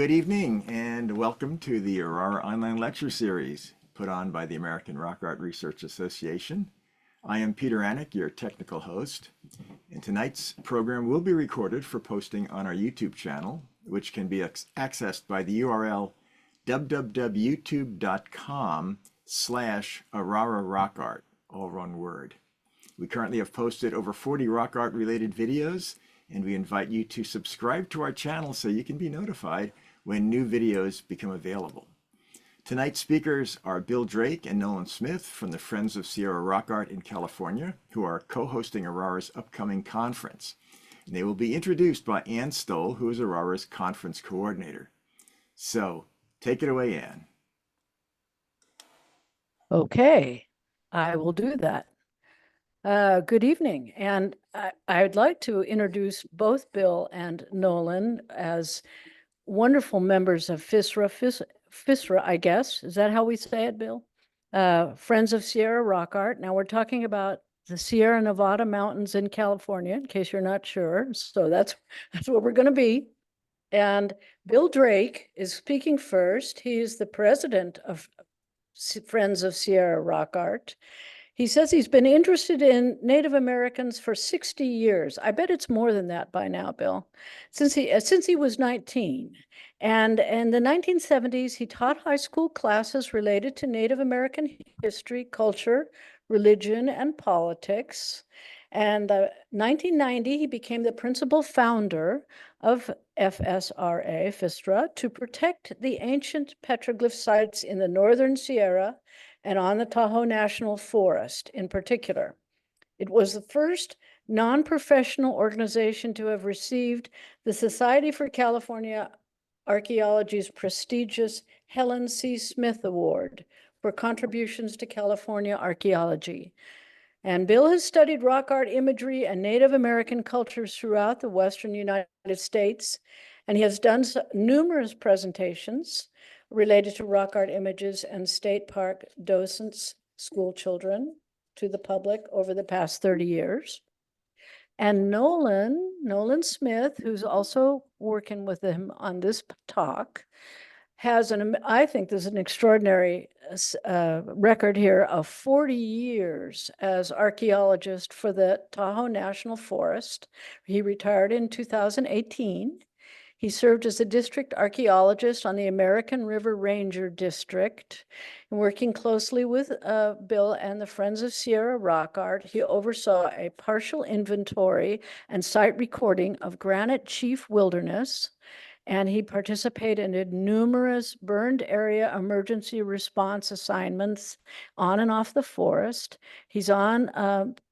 Good evening and welcome to the ARARA online lecture series put on by the American Rock Art Research Association. I am Peter Anick, your technical host, and tonight's program will be recorded for posting on our YouTube channel, which can be accessed by the URL www.youtube.com/ARARA all one word. We currently have posted over 40 rock art related videos, and we invite you to subscribe to our channel so you can be notified when new videos become available. Tonight's speakers are Bill Drake and Nolan Smith from the Friends of Sierra Rock Art in California, who are co-hosting ARARA's upcoming conference. And they will be introduced by Ann Stoll, who is ARARA's conference coordinator. So, take it away, Ann. Okay, I will do that. Good evening, and I'd like to introduce both Bill and Nolan as wonderful members of FSRA, I guess. Is that how we say it, Bill? Friends of Sierra Rock Art. Now we're talking about the Sierra Nevada mountains in California, in case you're not sure. So that's what we're going to be. And Bill Drake is speaking first. He is the president of Friends of Sierra Rock Art. He says he's been interested in Native Americans for 60 years. I bet it's more than that by now, Bill, since he was 19. And in the 1970s, he taught high school classes related to Native American history, culture, religion, and politics. And 1990, he became the principal founder of FSRA, to protect the ancient petroglyph sites in the Northern Sierra and on the Tahoe National Forest in particular. It was the first non-professional organization to have received the Society for California Archaeology's prestigious Helen C. Smith Award for contributions to California archaeology. And Bill has studied rock art imagery and Native American cultures throughout the Western United States, and he has done numerous presentations related to rock art images and state park docents, school children, to the public over the past 30 years. And Nolan Smith, who's also working with him on this talk, has I think there's an extraordinary record here of 40 years as archaeologist for the Tahoe National Forest. He retired in 2018. He served as a district archaeologist on the American River Ranger District. And working closely with Bill and the Friends of Sierra Rock Art, he oversaw a partial inventory and site recording of Granite Chief Wilderness, and he participated in numerous burned area emergency response assignments on and off the forest. He's on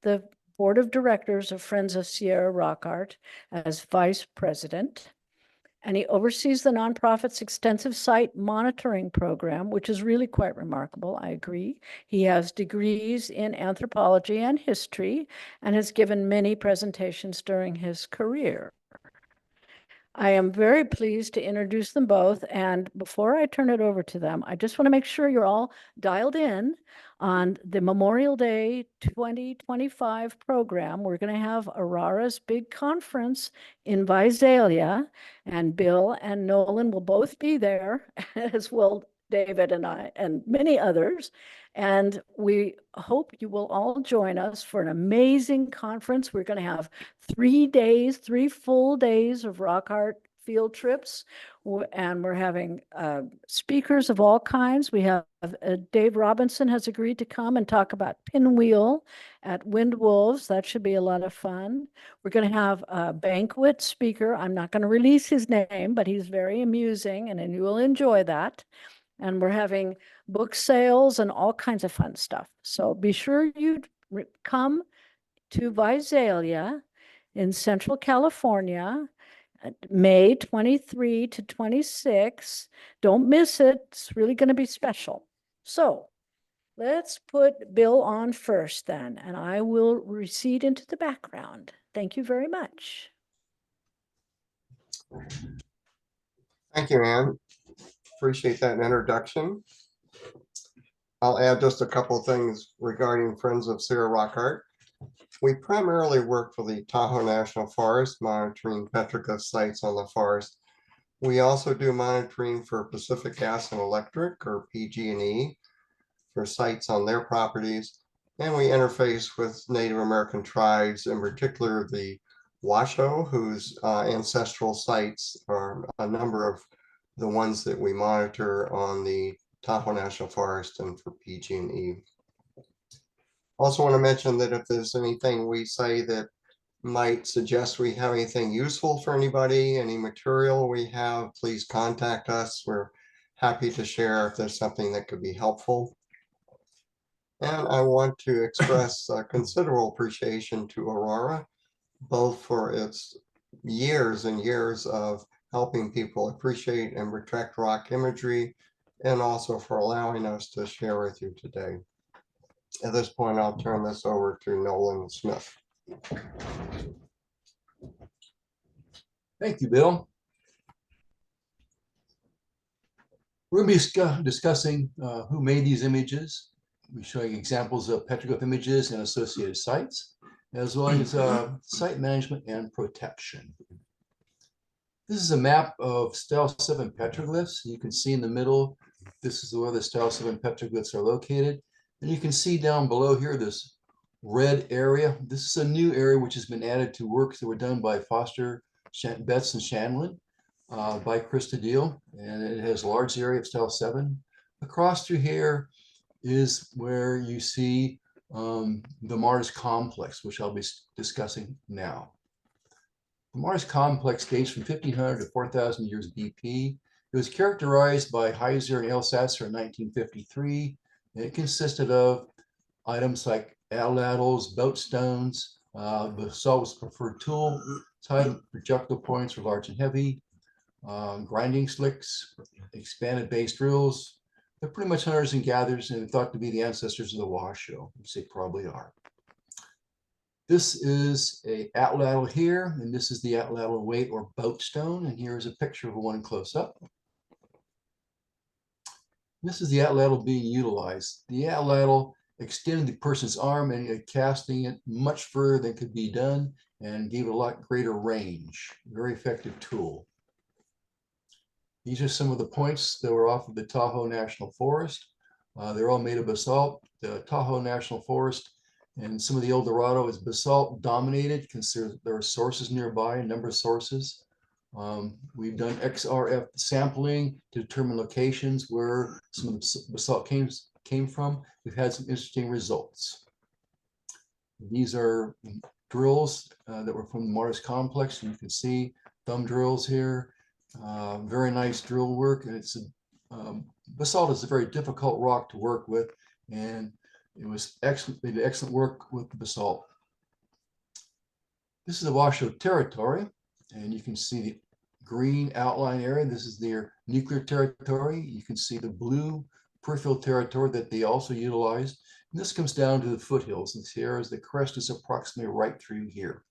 the board of directors of Friends of Sierra Rock Art as vice president. And he oversees the nonprofit's extensive site monitoring program, which is really quite remarkable, I agree. He has degrees in anthropology and history and has given many presentations during his career. I am very pleased to introduce them both. And before I turn it over to them, I just want to make sure you're all dialed in on the Memorial Day 2025 program. We're going to have ARARA's big conference in Visalia, and Bill and Nolan will both be there, as will David and I and many others. And we hope you will all join us for an amazing conference. We're going to have 3 days, 3 full days of rock art field trips. And we're having speakers of all kinds. We have Dave Robinson has agreed to come and talk about pinwheel at Wind Wolves. That should be a lot of fun. We're going to have a banquet speaker. I'm not going to release his name, but he's very amusing, and you will enjoy that. And we're having book sales and all kinds of fun stuff. So be sure you come to Visalia in Central California, May 23 to 26. Don't miss it. It's really going to be special. So let's put Bill on first then, and I will recede into the background. Thank you very much. Thank you, Ann. Appreciate that introduction. I'll add just a couple of things regarding Friends of Sierra Rock Art. We primarily work for the Tahoe National Forest, monitoring petroglyph sites on the forest We also do monitoring for Pacific Gas and Electric, or PG&E, for sites on their properties. And we interface with Native American tribes, in particular the Washoe, whose ancestral sites are a number of the ones that we monitor on the Tahoe National Forest and for PG&E. Also want to mention that if there's anything we say that might suggest we have anything useful for anybody, any material we have, please contact us. We're happy to share if there's something that could be helpful. And I want to express considerable appreciation to ARARA, both for its years and years of helping people appreciate and protect rock imagery, and also for allowing us to share with you today. At this point, I'll turn this over to Nolan Smith. Thank you, Bill. We're going to be discussing who made these images. We're showing examples of petroglyph images and associated sites, as well as site management and protection. This is a map of Style 7 petroglyphs. You can see in the middle, this is where the Style 7 petroglyphs are located. And you can see down below here, this red area. This is a new area which has been added to works that were done by Foster, Betts, and Shanlin by Krista Deal. And it has a large area of Style 7. Across through here is where you see the Martis Complex, which I'll be discussing now. The Martis Complex dates from 1500 to 4000 years BP. It was characterized by Heiser and Elsasser in 1953, and it consisted of items like atlatls, boat stones. Basalt was the preferred tool. Type projectile points were large and heavy. Grinding slicks, expanded base drills. They're pretty much hunters and gatherers, and thought to be the ancestors of the Washoe, which they probably are. This is a atlatl here, and this is the atlatl weight or boat stone, and here is a picture of one close up. This is the atlatl being utilized. The atlatl extended the person's arm and casting it much further than could be done, and gave it a lot greater range. Very effective tool. These are some of the points that were off of the Tahoe National Forest. They're all made of basalt. The Tahoe National Forest and some of the El Dorado is basalt dominated. Consider there are sources nearby, a number of sources. We've done XRF sampling to determine locations where some of the basalt came from. We've had some interesting results. These are drills that were from the Martis Complex. You can see thumb drills here. Very nice drill work. And it's basalt is a very difficult rock to work with, and it was excellent. They did excellent work with the basalt. This is the Washoe territory, and you can see the green outline area. This is their nuclear territory. You can see the blue peripheral territory that they also utilized. And this comes down to the foothills, and here is the crest is approximately right through here.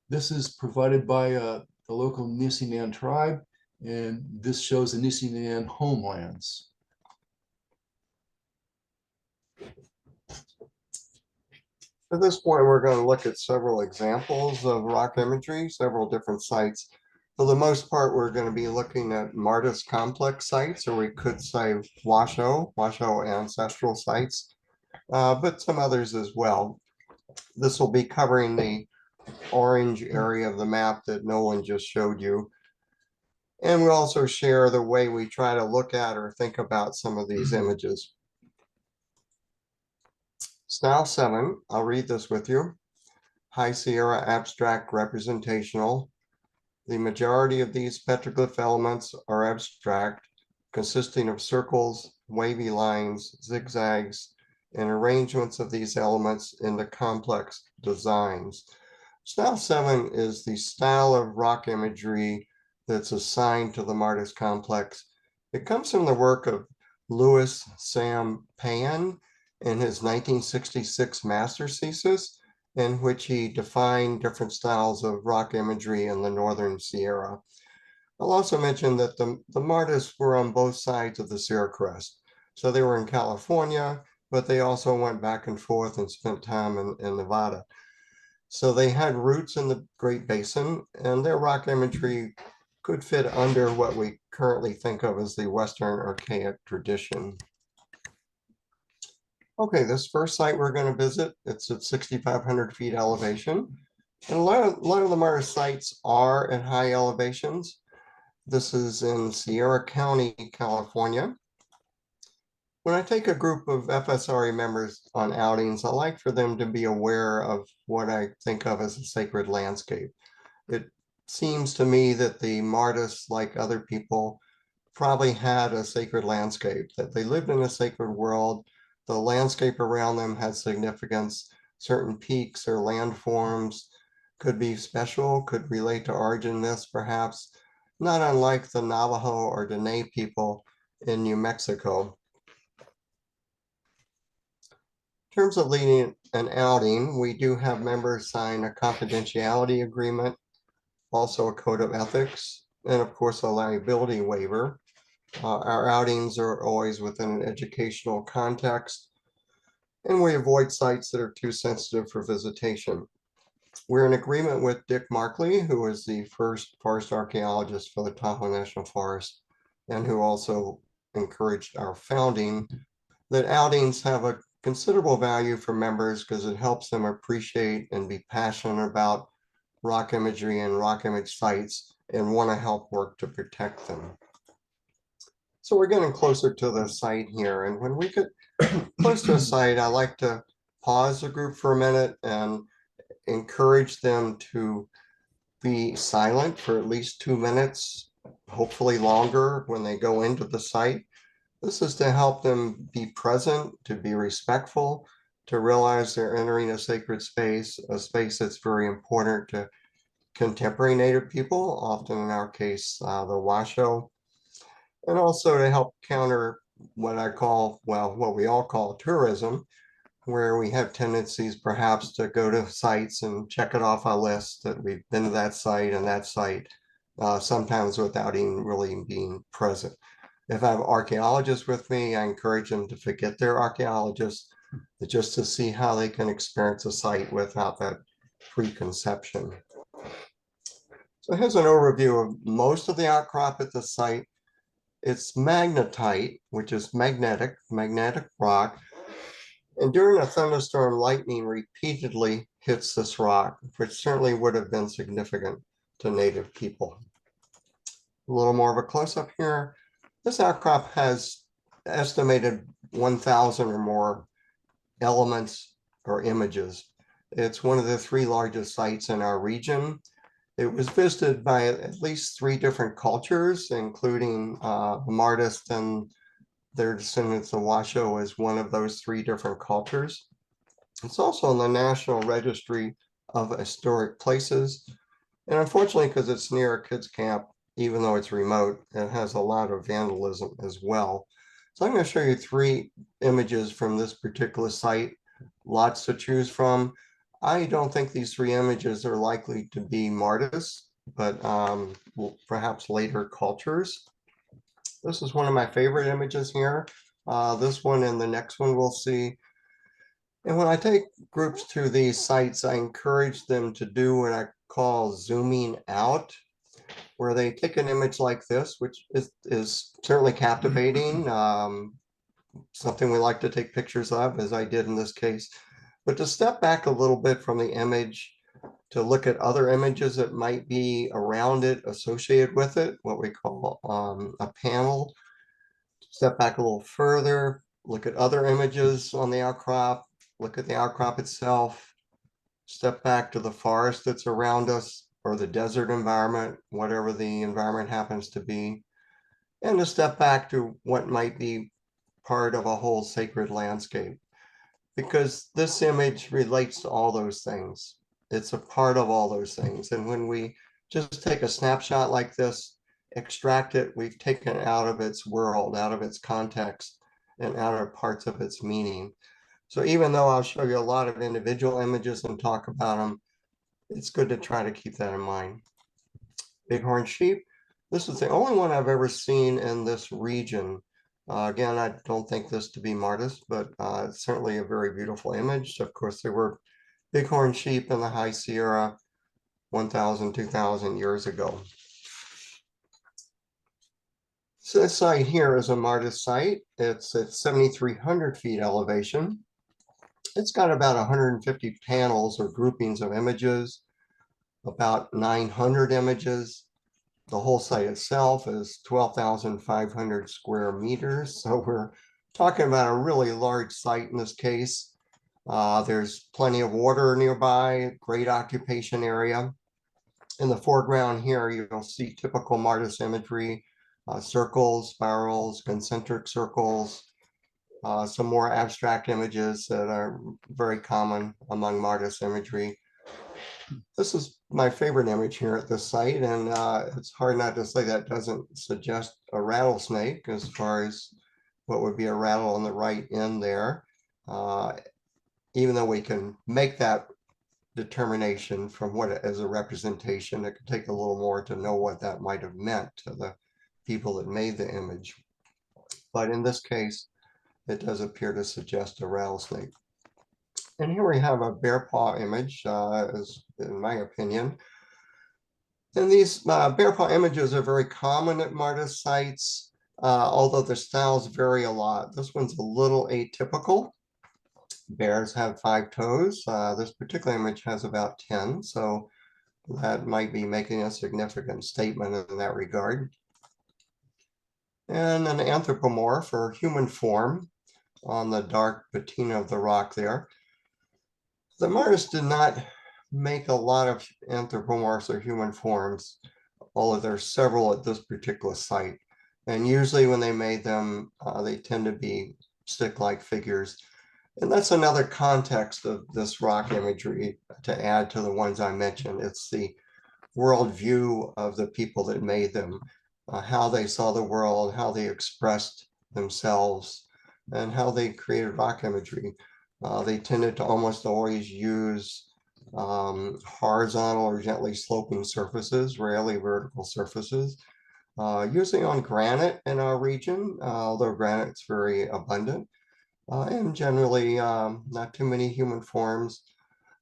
This is provided by the local Nisinan tribe, and this shows the Nisinan homelands. At this point, we're going to look at several examples of rock imagery, several different sites. For the most part, we're going to be looking at Martis Complex sites, or we could say Washoe ancestral sites, but some others as well. This will be covering the orange area of the map that Nolan just showed you. And we'll also share the way we try to look at or think about some of these images. Style 7, I'll read this with you. High Sierra abstract representational. The majority of these petroglyph elements are abstract, consisting of circles, wavy lines, zigzags, and arrangements of these elements into complex designs. Style 7 is the style of rock imagery that's assigned to the Martis Complex. It comes from the work of Louis Sam Pan in his 1966 master's thesis, in which he defined different styles of rock imagery in the Northern Sierra. I'll also mention that the Martis were on both sides of the Sierra Crest. So they were in California, but they also went back and forth and spent time in Nevada. So they had roots in the Great Basin, and their rock imagery could fit under what we currently think of as the Western archaic tradition. Okay, this first site we're going to visit, it's at 6,500 feet elevation. And a lot of the Martis sites are at high elevations. This is in Sierra County, California. When I take a group of FSRA members on outings, I like for them to be aware of what I think of as a sacred landscape. It seems to me that the Martis, like other people, probably had a sacred landscape, that they lived in a sacred world. The landscape around them has significance. Certain peaks or landforms could be special, could relate to origin myths, perhaps, not unlike the Navajo or Dene people in New Mexico. In terms of leading an outing, we do have members sign a confidentiality agreement, also a code of ethics, and of course, a liability waiver. Our outings are always within an educational context, and we avoid sites that are too sensitive for visitation. We're in agreement with Dick Markley, who is the first forest archaeologist for the Tahoe National Forest, and who also encouraged our founding, that outings have a considerable value for members because it helps them appreciate and be passionate about rock imagery and rock image sites and want to help work to protect them. So we're getting closer to the site here. And when we get close to a site, I like to pause the group for a minute and encourage them to be silent for at least 2 minutes, hopefully longer when they go into the site. This is to help them be present, to be respectful, to realize they're entering a sacred space, a space that's very important to contemporary Native people, often in our case, the Washoe, and also to help counter what I call, well, what we all call tourism, where we have tendencies perhaps to go to sites and check it off a list that we've been to that site and that site, sometimes without even really being present. If I have archaeologists with me, I encourage them to forget they're archaeologists, just to see how they can experience a site without that preconception. So here's an overview of most of the outcrop at the site. It's magnetite, which is magnetic rock. And during a thunderstorm, lightning repeatedly hits this rock, which certainly would have been significant to Native people. A little more of a close-up here. This outcrop has estimated 1,000 or more elements or images. It's one of the 3 largest sites in our region. It was visited by at least 3 different cultures, including Martis and their descendants of Washoe as one of those 3 different cultures. It's also in the National Registry of Historic Places. And unfortunately, because it's near a kids' camp, even though it's remote, it has a lot of vandalism as well. So I'm going to show you 3 images from this particular site, lots to choose from. I don't think these 3 images are likely to be Martis, but perhaps later cultures. This is one of my favorite images here. This one and the next one we'll see. And when I take groups to these sites, I encourage them to do what I call zooming out, where they take an image like this, which is certainly captivating, something we like to take pictures of, as I did in this case, but to step back a little bit from the image, to look at other images that might be around it, associated with it, what we call a panel. Step back a little further, look at other images on the outcrop, look at the outcrop itself, step back to the forest that's around us, or the desert environment, whatever the environment happens to be, and to step back to what might be part of a whole sacred landscape. Because this image relates to all those things. It's a part of all those things. And when we just take a snapshot like this, extract it, we've taken it out of its world, out of its context, and out of parts of its meaning. So even though I'll show you a lot of individual images and talk about them, it's good to try to keep that in mind. Bighorn sheep. This is the only one I've ever seen in this region. Again, I don't think this to be Martis, but it's certainly a very beautiful image. Of course, there were bighorn sheep in the High Sierra 1,000, 2,000 years ago. So this site here is a Martis site. It's at 7,300 feet elevation. It's got about 150 panels or groupings of images, about 900 images. The whole site itself is 12,500 square meters. So we're talking about a really large site in this case. There's plenty of water nearby, great occupation area. In the foreground here, you'll see typical Martis imagery, circles, spirals, concentric circles, some more abstract images that are very common among Martis imagery. This is my favorite image here at this site, and it's hard not to say that doesn't suggest a rattlesnake as far as what would be a rattle on the right end there. Even though we can make that determination from what as a representation, it could take a little more to know what that might have meant to the people that made the image. But in this case, it does appear to suggest a rattlesnake. And here we have a bear paw image, as in my opinion. And these bear paw images are very common at Martis sites, although their styles vary a lot. This one's a little atypical. Bears have 5 toes. This particular image has about 10, so that might be making a significant statement in that regard. And an anthropomorph or human form on the dark patina of the rock there. The Martis did not make a lot of anthropomorphs or human forms, although there are several at this particular site. And usually when they made them, they tend to be stick-like figures. And that's another context of this rock imagery to add to the ones I mentioned. It's the worldview of the people that made them, how they saw the world, how they expressed themselves, and how they created rock imagery. They tended to almost always use horizontal or gently sloping surfaces, rarely vertical surfaces, usually on granite in our region, although granite's very abundant. And generally not too many human forms.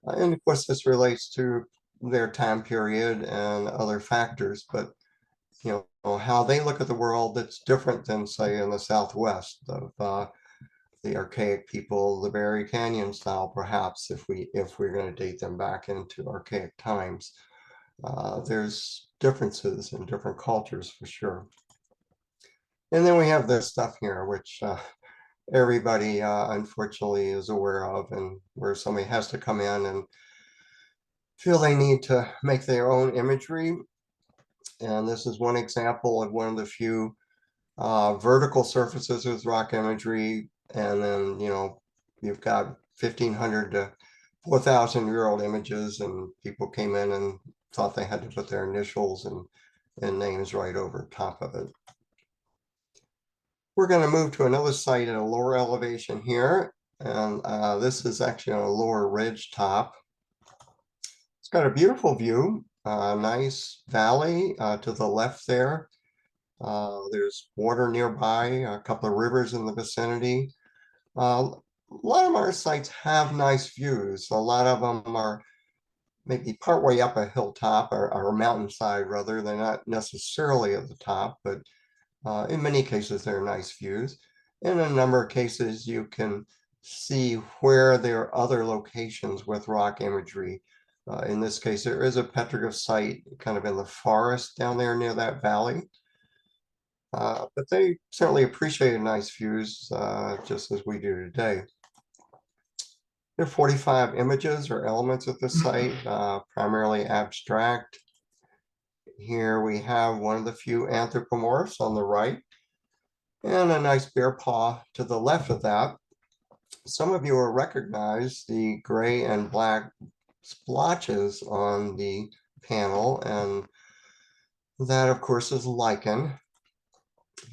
And of course, this relates to their time period and other factors, but you know, how they look at the world that's different than, say, in the Southwest of the archaic people, the Barry Canyon style, perhaps, if we're going to date them back into archaic times. There's differences in different cultures for sure. And then we have this stuff here, which everybody unfortunately is aware of, and where somebody has to come in and feel they need to make their own imagery. And this is one example of one of the few vertical surfaces with rock imagery. And then, you know, you've got 1,500 to 4,000-year-old images, and people came in and thought they had to put their initials and names right over top of it. We're going to move to another site at a lower elevation here, and this is actually on a lower ridge top. It's got a beautiful view, nice valley to the left there. There's water nearby, a couple of rivers in the vicinity. A lot of our sites have nice views. A lot of them are maybe partway up a hilltop or a mountainside rather. They're not necessarily at the top, but in many cases, they're nice views. In a number of cases, you can see where there are other locations with rock imagery. In this case, there is a petroglyph site kind of in the forest down there near that valley. But they certainly appreciated nice views, just as we do today. There are 45 images or elements at this site, primarily abstract. Here we have one of the few anthropomorphs on the right, and a nice bear paw to the left of that. Some of you will recognize the gray and black splotches on the panel, and that, of course, is lichen.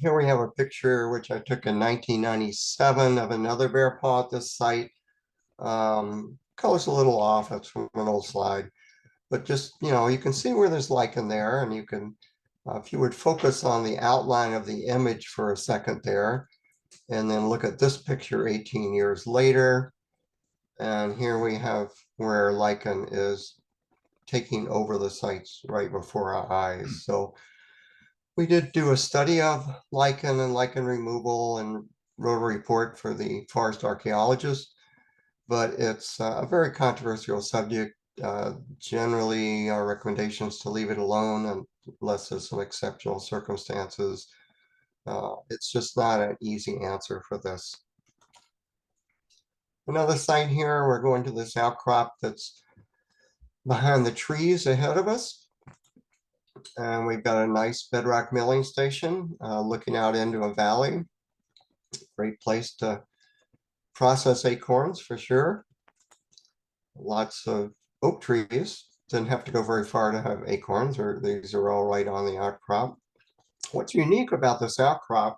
Here we have a picture which I took in 1997 of another bear paw at this site. Color's a little off, that's from an old slide. But just, you know, you can see where there's lichen there, and you can, if you would focus on the outline of the image for a second there, and then look at this picture 18 years later. And here we have where lichen is taking over the sites right before our eyes. So we did do a study of lichen and lichen removal and wrote a report for the forest archaeologist, but it's a very controversial subject. Generally, our recommendation is to leave it alone unless there's some exceptional circumstances. It's just not an easy answer for this. Another site here, we're going to this outcrop that's behind the trees ahead of us. And we've got a nice bedrock milling station looking out into a valley. Great place to process acorns for sure. Lots of oak trees. Didn't have to go very far to have acorns, or these are all right on the outcrop. What's unique about this outcrop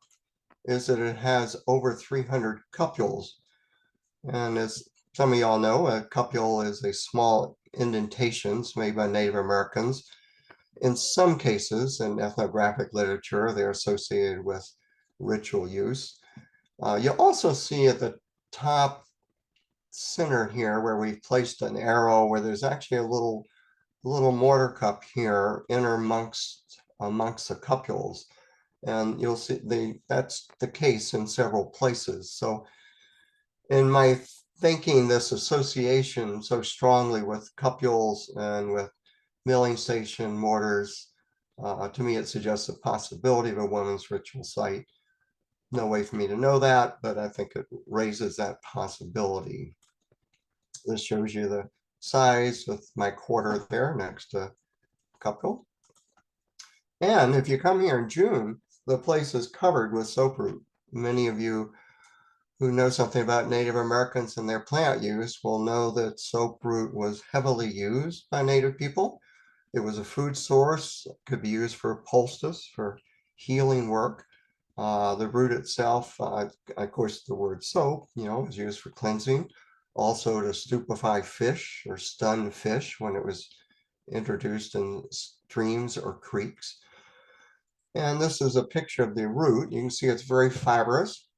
is that it has over 300 cupules. And as some of y'all know, a cupule is a small indentations made by Native Americans. In some cases, in ethnographic literature, they're associated with ritual use. You'll also see at the top center here where we've placed an arrow where there's actually a little mortar cup here amongst the cupules. And you'll see that's the case in several places. So in my thinking, this association so strongly with cupules and with milling station mortars, to me, it suggests a possibility of a women's ritual site. No way for me to know that, but I think it raises that possibility. This shows you the size with my quarter there next to cupule. And if you come here in June, the place is covered with soaproot. Many of you who know something about Native Americans and their plant use will know that soaproot was heavily used by Native people. It was a food source, could be used for poultice, for healing work. The root itself, of course, the word soap, is used for cleansing, also to stupefy fish or stun fish when it was introduced in streams or creeks. And this is a picture of the root. You can see it's very fibrous.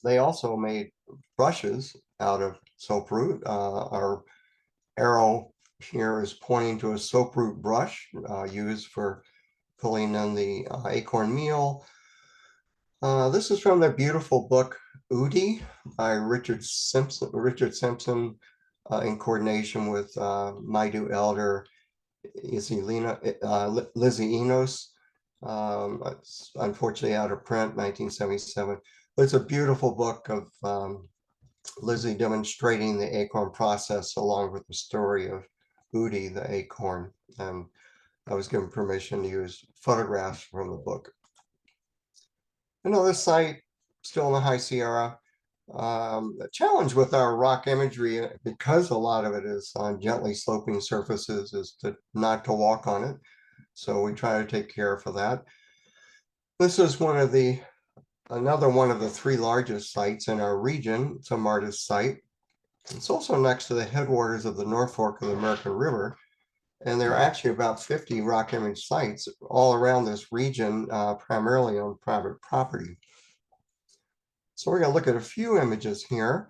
They also made brushes out of soaproot. Our arrow here is pointing to a soaproot brush used for pulling in the acorn meal. This is from their beautiful book, Udi, by Richard Simpson, in coordination with Maidu elder Lizzie Enos. It's unfortunately out of print, 1977. But it's a beautiful book of Lizzie demonstrating the acorn process along with the story of Udi, the acorn. And I was given permission to use photographs from the book. Another site, still in the High Sierra. The challenge with our rock imagery, because a lot of it is on gently sloping surfaces, is not to walk on it. So we try to take care for that. This is another one of the three largest sites in our region. It's a Martis site. It's also next to the headwaters of the North Fork of the American River. And there are actually about 50 rock image sites all around this region, primarily on private property. So we're going to look at a few images here.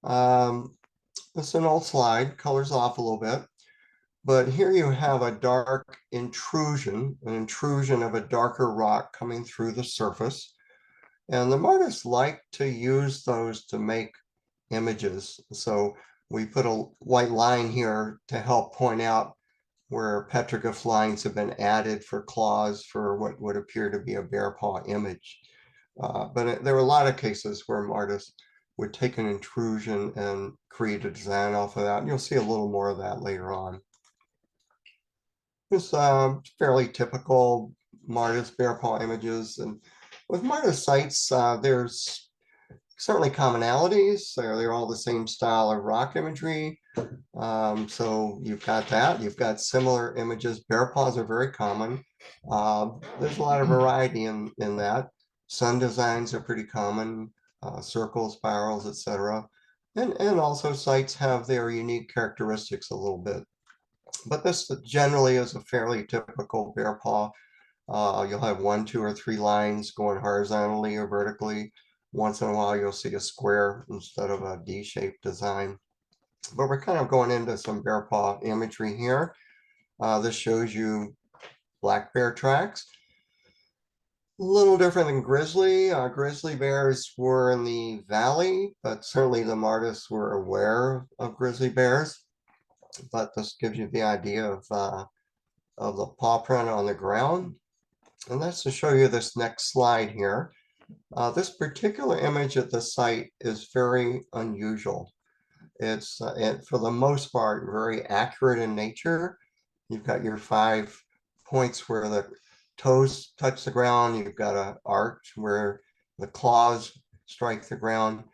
This is an old slide, colors off a little bit. But here you have a dark intrusion, an intrusion of a darker rock coming through the surface. And the Martis like to use those to make images. So we put a white line here to help point out where petroglyph lines have been added for claws for what would appear to be a bear paw image. But there are a lot of cases where Martis would take an intrusion and create a design off of that. And you'll see a little more of that later on. It's fairly typical Martis bear paw images. And with Martis sites, there's certainly commonalities. They're all the same style of rock imagery. So you've got that. You've got similar images. Bear paws are very common. There's a lot of variety in that. Sun designs are pretty common, circles, spirals, etc. And also sites have their unique characteristics a little bit. But this generally is a fairly typical bear paw. You'll have 1, 2, or 3 lines going horizontally or vertically. Once in a while, you'll see a square instead of a D-shaped design. But we're kind of going into some bear paw imagery here. This shows you black bear tracks. A little different than grizzly. Grizzly bears were in the valley, but certainly the Martis were aware of grizzly bears. But this gives you the idea of the paw print on the ground. And that's to show you this next slide here. This particular image at the site is very unusual. It's for the most part very accurate in nature. You've got your 5 points where the toes touch the ground. You've got an arch where the claws strike the ground.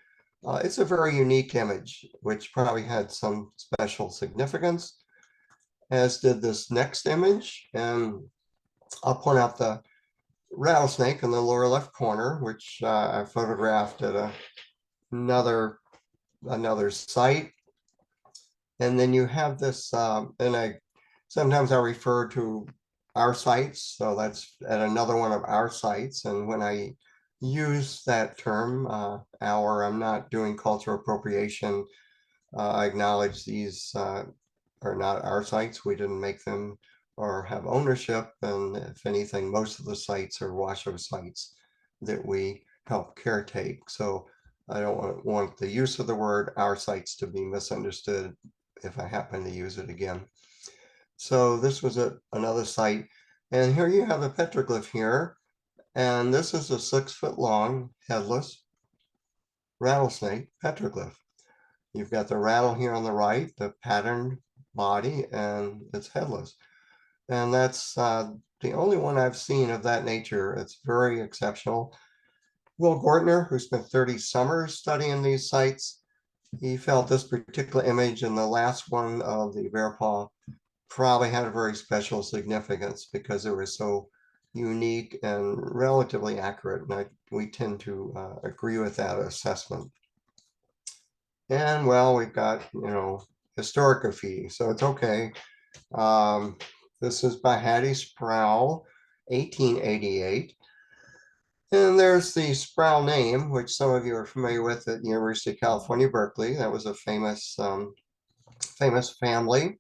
It's a very unique image, which probably had some special significance, as did this next image. And I'll point out the rattlesnake in the lower left corner, which I photographed at another site. And then you have this, and sometimes I refer to our sites, so that's at another one of our sites. And when I use that term, I'm not doing cultural appropriation. I acknowledge these are not our sites. We didn't make them or have ownership. And if anything, most of the sites are Washoe sites that we help caretake. So I don't want the use of the word our sites to be misunderstood if I happen to use it again. So this was another site. And here you have a petroglyph here. And this is a 6-foot long headless rattlesnake petroglyph. You've got the rattle here on the right, the patterned body, and it's headless. And that's the only one I've seen of that nature. It's very exceptional. Will Gortner, who spent 30 summers studying these sites, he felt this particular image and the last one of the bear paw probably had a very special significance because it was so unique and relatively accurate. And we tend to agree with that assessment. And well, we've got, historiography, so it's okay. This is by Hattie Sproul, 1888. And there's the Sproul name, which some of you are familiar with at the University of California, Berkeley. That was a famous family.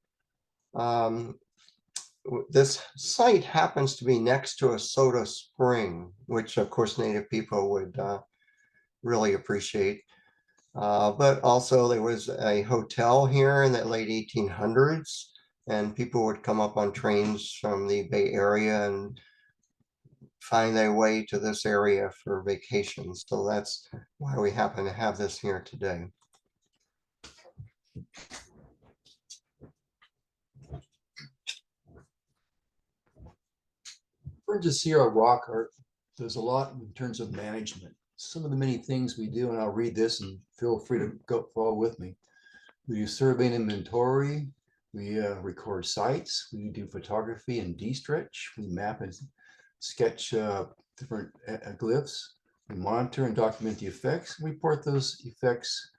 This site happens to be next to a soda spring, which of course Native people would really appreciate. But also there was a hotel here in the late 1800s, and people would come up on trains from the Bay Area and find their way to this area for vacations. So that's why we happen to have this here today. Friends of Sierra Rock art does a lot in terms of management. Some of the many things we do, and I'll read this and feel free to go follow with me. We do survey and inventory. We record sites. We do photography and de-stretch. We map and sketch different glyphs. We monitor and document the effects. We report those effects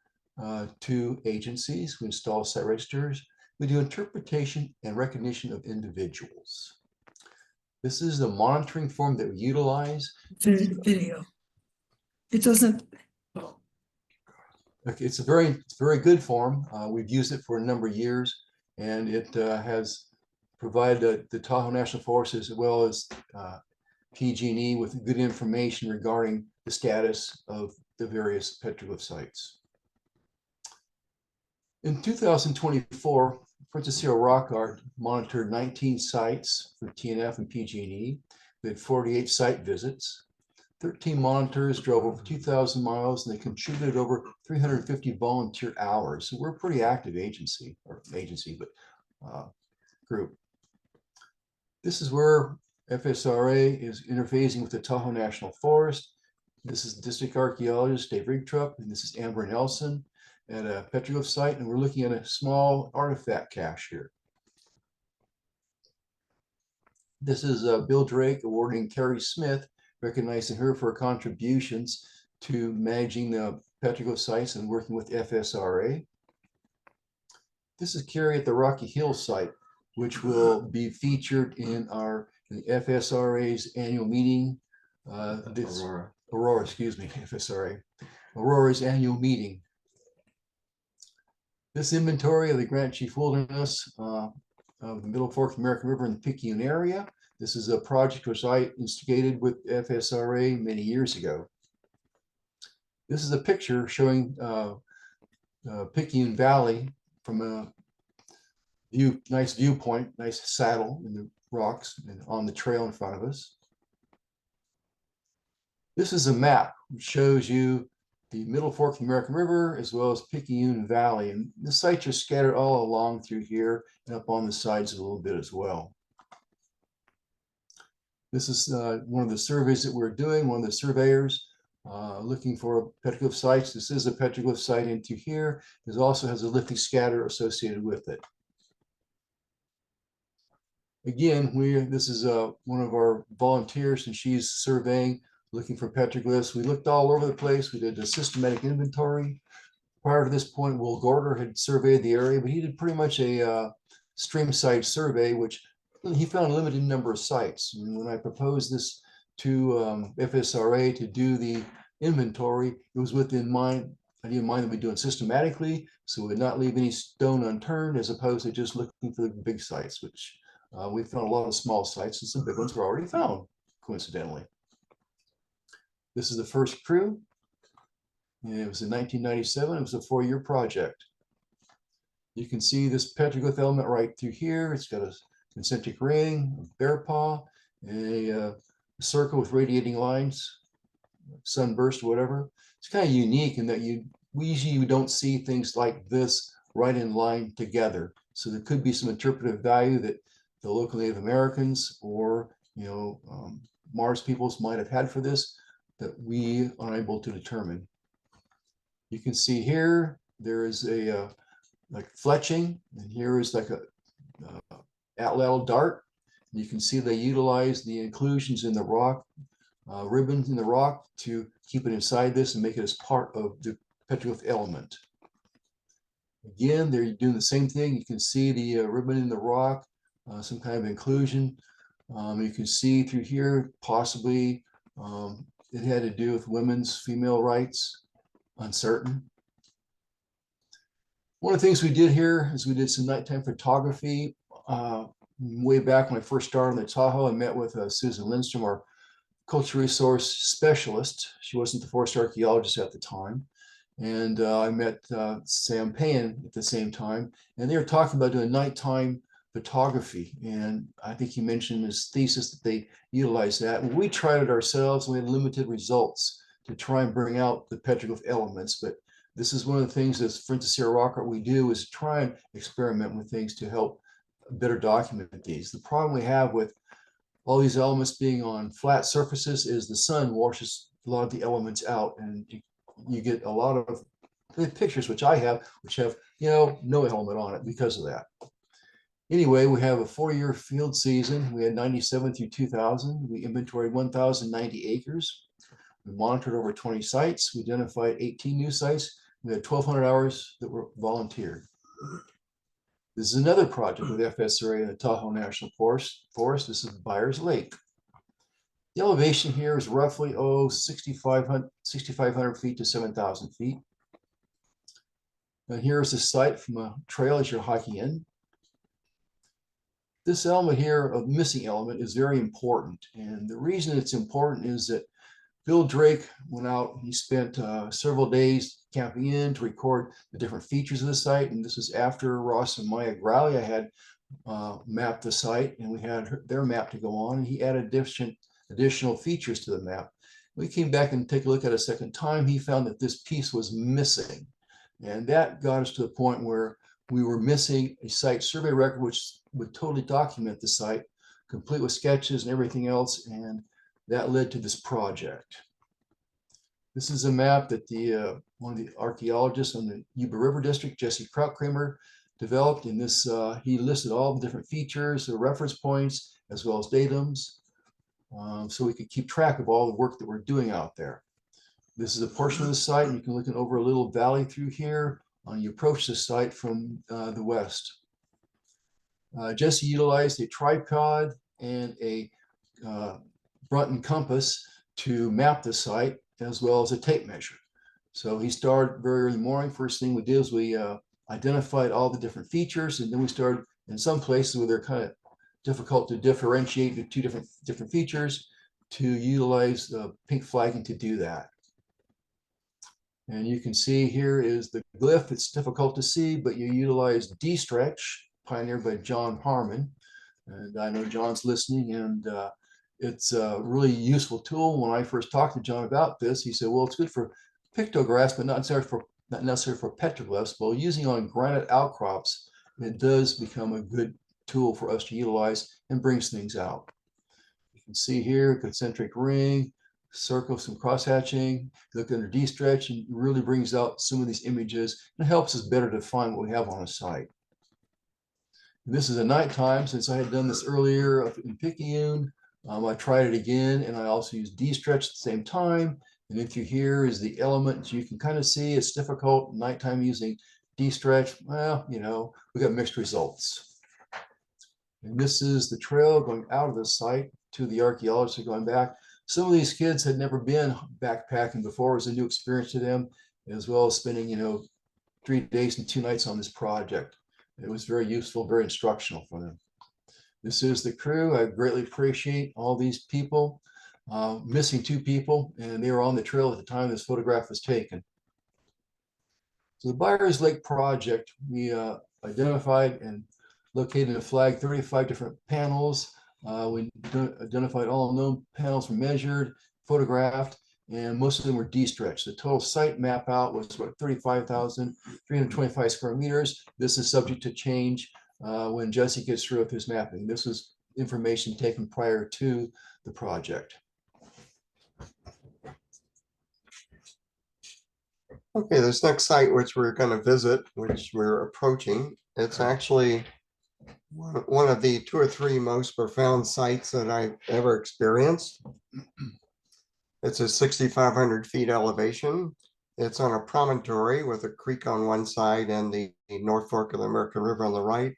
to agencies. We install site registers. We do interpretation and recognition of individuals. This is the monitoring form that we utilize. Video. It doesn't. Okay, it's a very good form. We've used it for a number of years, and it has provided the Tahoe National Forest as well as PG&E with good information regarding the status of the various petroglyph sites. In 2024, Friends of Sierra Rock Art monitored 19 sites for TNF and PG&E. We had 48 site visits. 13 monitors drove over 2,000 miles, and they contributed over 350 volunteer hours. So we're a pretty active agency, but group. This is where FSRA is interfacing with the Tahoe National Forest. This is district archaeologist Dave Rigtrup, and this is Amber Nelson at a petroglyph site, and we're looking at a small artifact cache here. This is Bill Drake awarding Carrie Smith, recognizing her for her contributions to managing the petroglyph sites and working with FSRA. This is Carrie at the Rocky Hill site, which will be featured in the FSRA's annual meeting. Aurora, excuse me, FSRA. Aurora's annual meeting. This inventory of the Grand Chief Wilderness of the Middle Fork of the American River in the Picayune area. This is a project which I instigated with FSRA many years ago. This is a picture showing Picayune Valley from a nice viewpoint, nice saddle in the rocks and on the trail in front of us. This is a map which shows you the Middle Fork of the American River as well as Picayune Valley. And the sites are scattered all along through here and up on the sides a little bit as well. This is one of the surveys that we're doing, one of the surveyors looking for petroglyph sites. This is a petroglyph site into here. This also has a lithic scatter associated with it. Again, this is one of our volunteers, and she's surveying, looking for petroglyphs. We looked all over the place. We did a systematic inventory. Prior to this point, Will Gorder had surveyed the area, but he did pretty much a stream site survey, which he found a limited number of sites. And when I proposed this to FSRA to do the inventory, it was within mind. I didn't mind that we do it systematically, so we would not leave any stone unturned, as opposed to just looking for the big sites, which we found a lot of small sites, and some big ones were already found, coincidentally. This is the first crew. And it was in 1997. It was a 4-year project. You can see this petroglyph element right through here. It's got a concentric ring, a bear paw, a circle with radiating lines, sunburst or whatever. It's kind of unique in that we usually don't see things like this right in line together. So there could be some interpretive value that the local Native Americans or Mars peoples might have had for this that we are unable to determine. You can see here there is a like fletching, and here is like a atlatl dart. You can see they utilize the inclusions in the rock, ribbons in the rock, to keep it inside this and make it as part of the petroglyph element. Again, they're doing the same thing. You can see the ribbon in the rock, some kind of inclusion. You can see through here, possibly it had to do with women's female rights, uncertain. One of the things we did here is we did some nighttime photography. Way back when I first started on the Tahoe, I met with Susan Lindstrom, our cultural resource specialist. She wasn't the forest archaeologist at the time. And I met Sam Payne at the same time, and they were talking about doing nighttime photography. And I think he mentioned in his thesis that they utilized that. And we tried it ourselves, and we had limited results to try and bring out the petroglyph elements. But this is one of the things that, for instance, here at Rock Art, we do is try and experiment with things to help better document these. The problem we have with all these elements being on flat surfaces is the sun washes a lot of the elements out, and you get a lot of the pictures, which I have, which have no element on it because of that. Anyway, we have a 4-year field season. We had 97 through 2000. We inventoried 1,090 acres. We monitored over 20 sites. We identified 18 new sites. We had 1,200 hours that were volunteered. This is another project with FSRA in the Tahoe National Forest. This is Byers Lake. The elevation here is roughly 6,500 feet to 7,000 feet. And here's the site from a trail as you're hiking in. This element here, a missing element, is very important. And the reason it's important is that Bill Drake went out, he spent several days camping in to record the different features of the site. And this was after Ross and Maya Growley had mapped the site, and we had their map to go on. And he added additional features to the map. We came back and take a look at it a second time. He found that this piece was missing. And that got us to the point where we were missing a site survey record, which would totally document the site, complete with sketches and everything else. And that led to this project. This is a map that one of the archaeologists on the Yuba River District, Jesse Krautkramer, developed. In this, he listed all the different features, the reference points, as well as datums, so we could keep track of all the work that we're doing out there. This is a portion of the site, and you can look at over a little valley through here. You approach the site from the west. Jesse utilized a tripod and a Brunton compass to map the site, as well as a tape measure. So he started very early morning. First thing we did is we identified all the different features, and then we started in some places where they're kind of difficult to differentiate the two different features, to utilize the pink flagging to do that. And you can see here is the glyph. It's difficult to see, but you utilize D-stretch, pioneered by John Harmon. And I know John's listening, and it's a really useful tool. When I first talked to John about this, he said, well, it's good for pictographs, but not necessarily for petroglyphs. Well, using on granite outcrops, it does become a good tool for us to utilize and brings things out. You can see here, concentric ring, circle, some cross-hatching. Look under D-stretch, and it really brings out some of these images and helps us better define what we have on a site. This is a nighttime. Since I had done this earlier in Picayune, I tried it again, and I also used D-stretch at the same time. And if you here is the element, you can kind of see it's difficult nighttime using D-stretch. Well, you know, we got mixed results. And this is the trail going out of the site to the archaeologists are going back. Some of these kids had never been backpacking before. It was a new experience to them, as well as spending, you know, 3 days and 2 nights on this project. It was very useful, very instructional for them. This is the crew. I greatly appreciate all these people. Missing 2 people, and they were on the trail at the time this photograph was taken. So the Byers Lake project, we identified and located and flagged 35 different panels. We identified all known panels were measured, photographed, and most of them were D-stretched. The total site map out was what, 35,325 square meters. This is subject to change when Jesse gets through with his mapping. This was information taken prior to the project. Okay, this next site which we're going to visit, which we're approaching, it's actually one of the 2 or 3 most profound sites that I've ever experienced. It's a 6,500 feet elevation. It's on a promontory with a creek on one side and the North Fork of the American River on the right.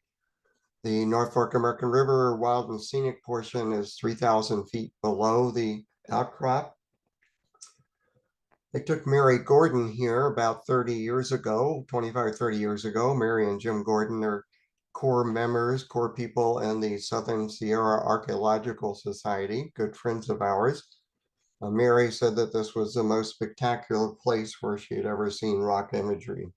The North Fork American River wild and scenic portion is 3,000 feet below the outcrop. They took Mary Gordon here about 30 years ago, 25 or 30 years ago. Mary and Jim Gordon are core members, core people in the Southern Sierra Archaeological Society, good friends of ours. Mary said that this was the most spectacular place where she had ever seen rock imagery.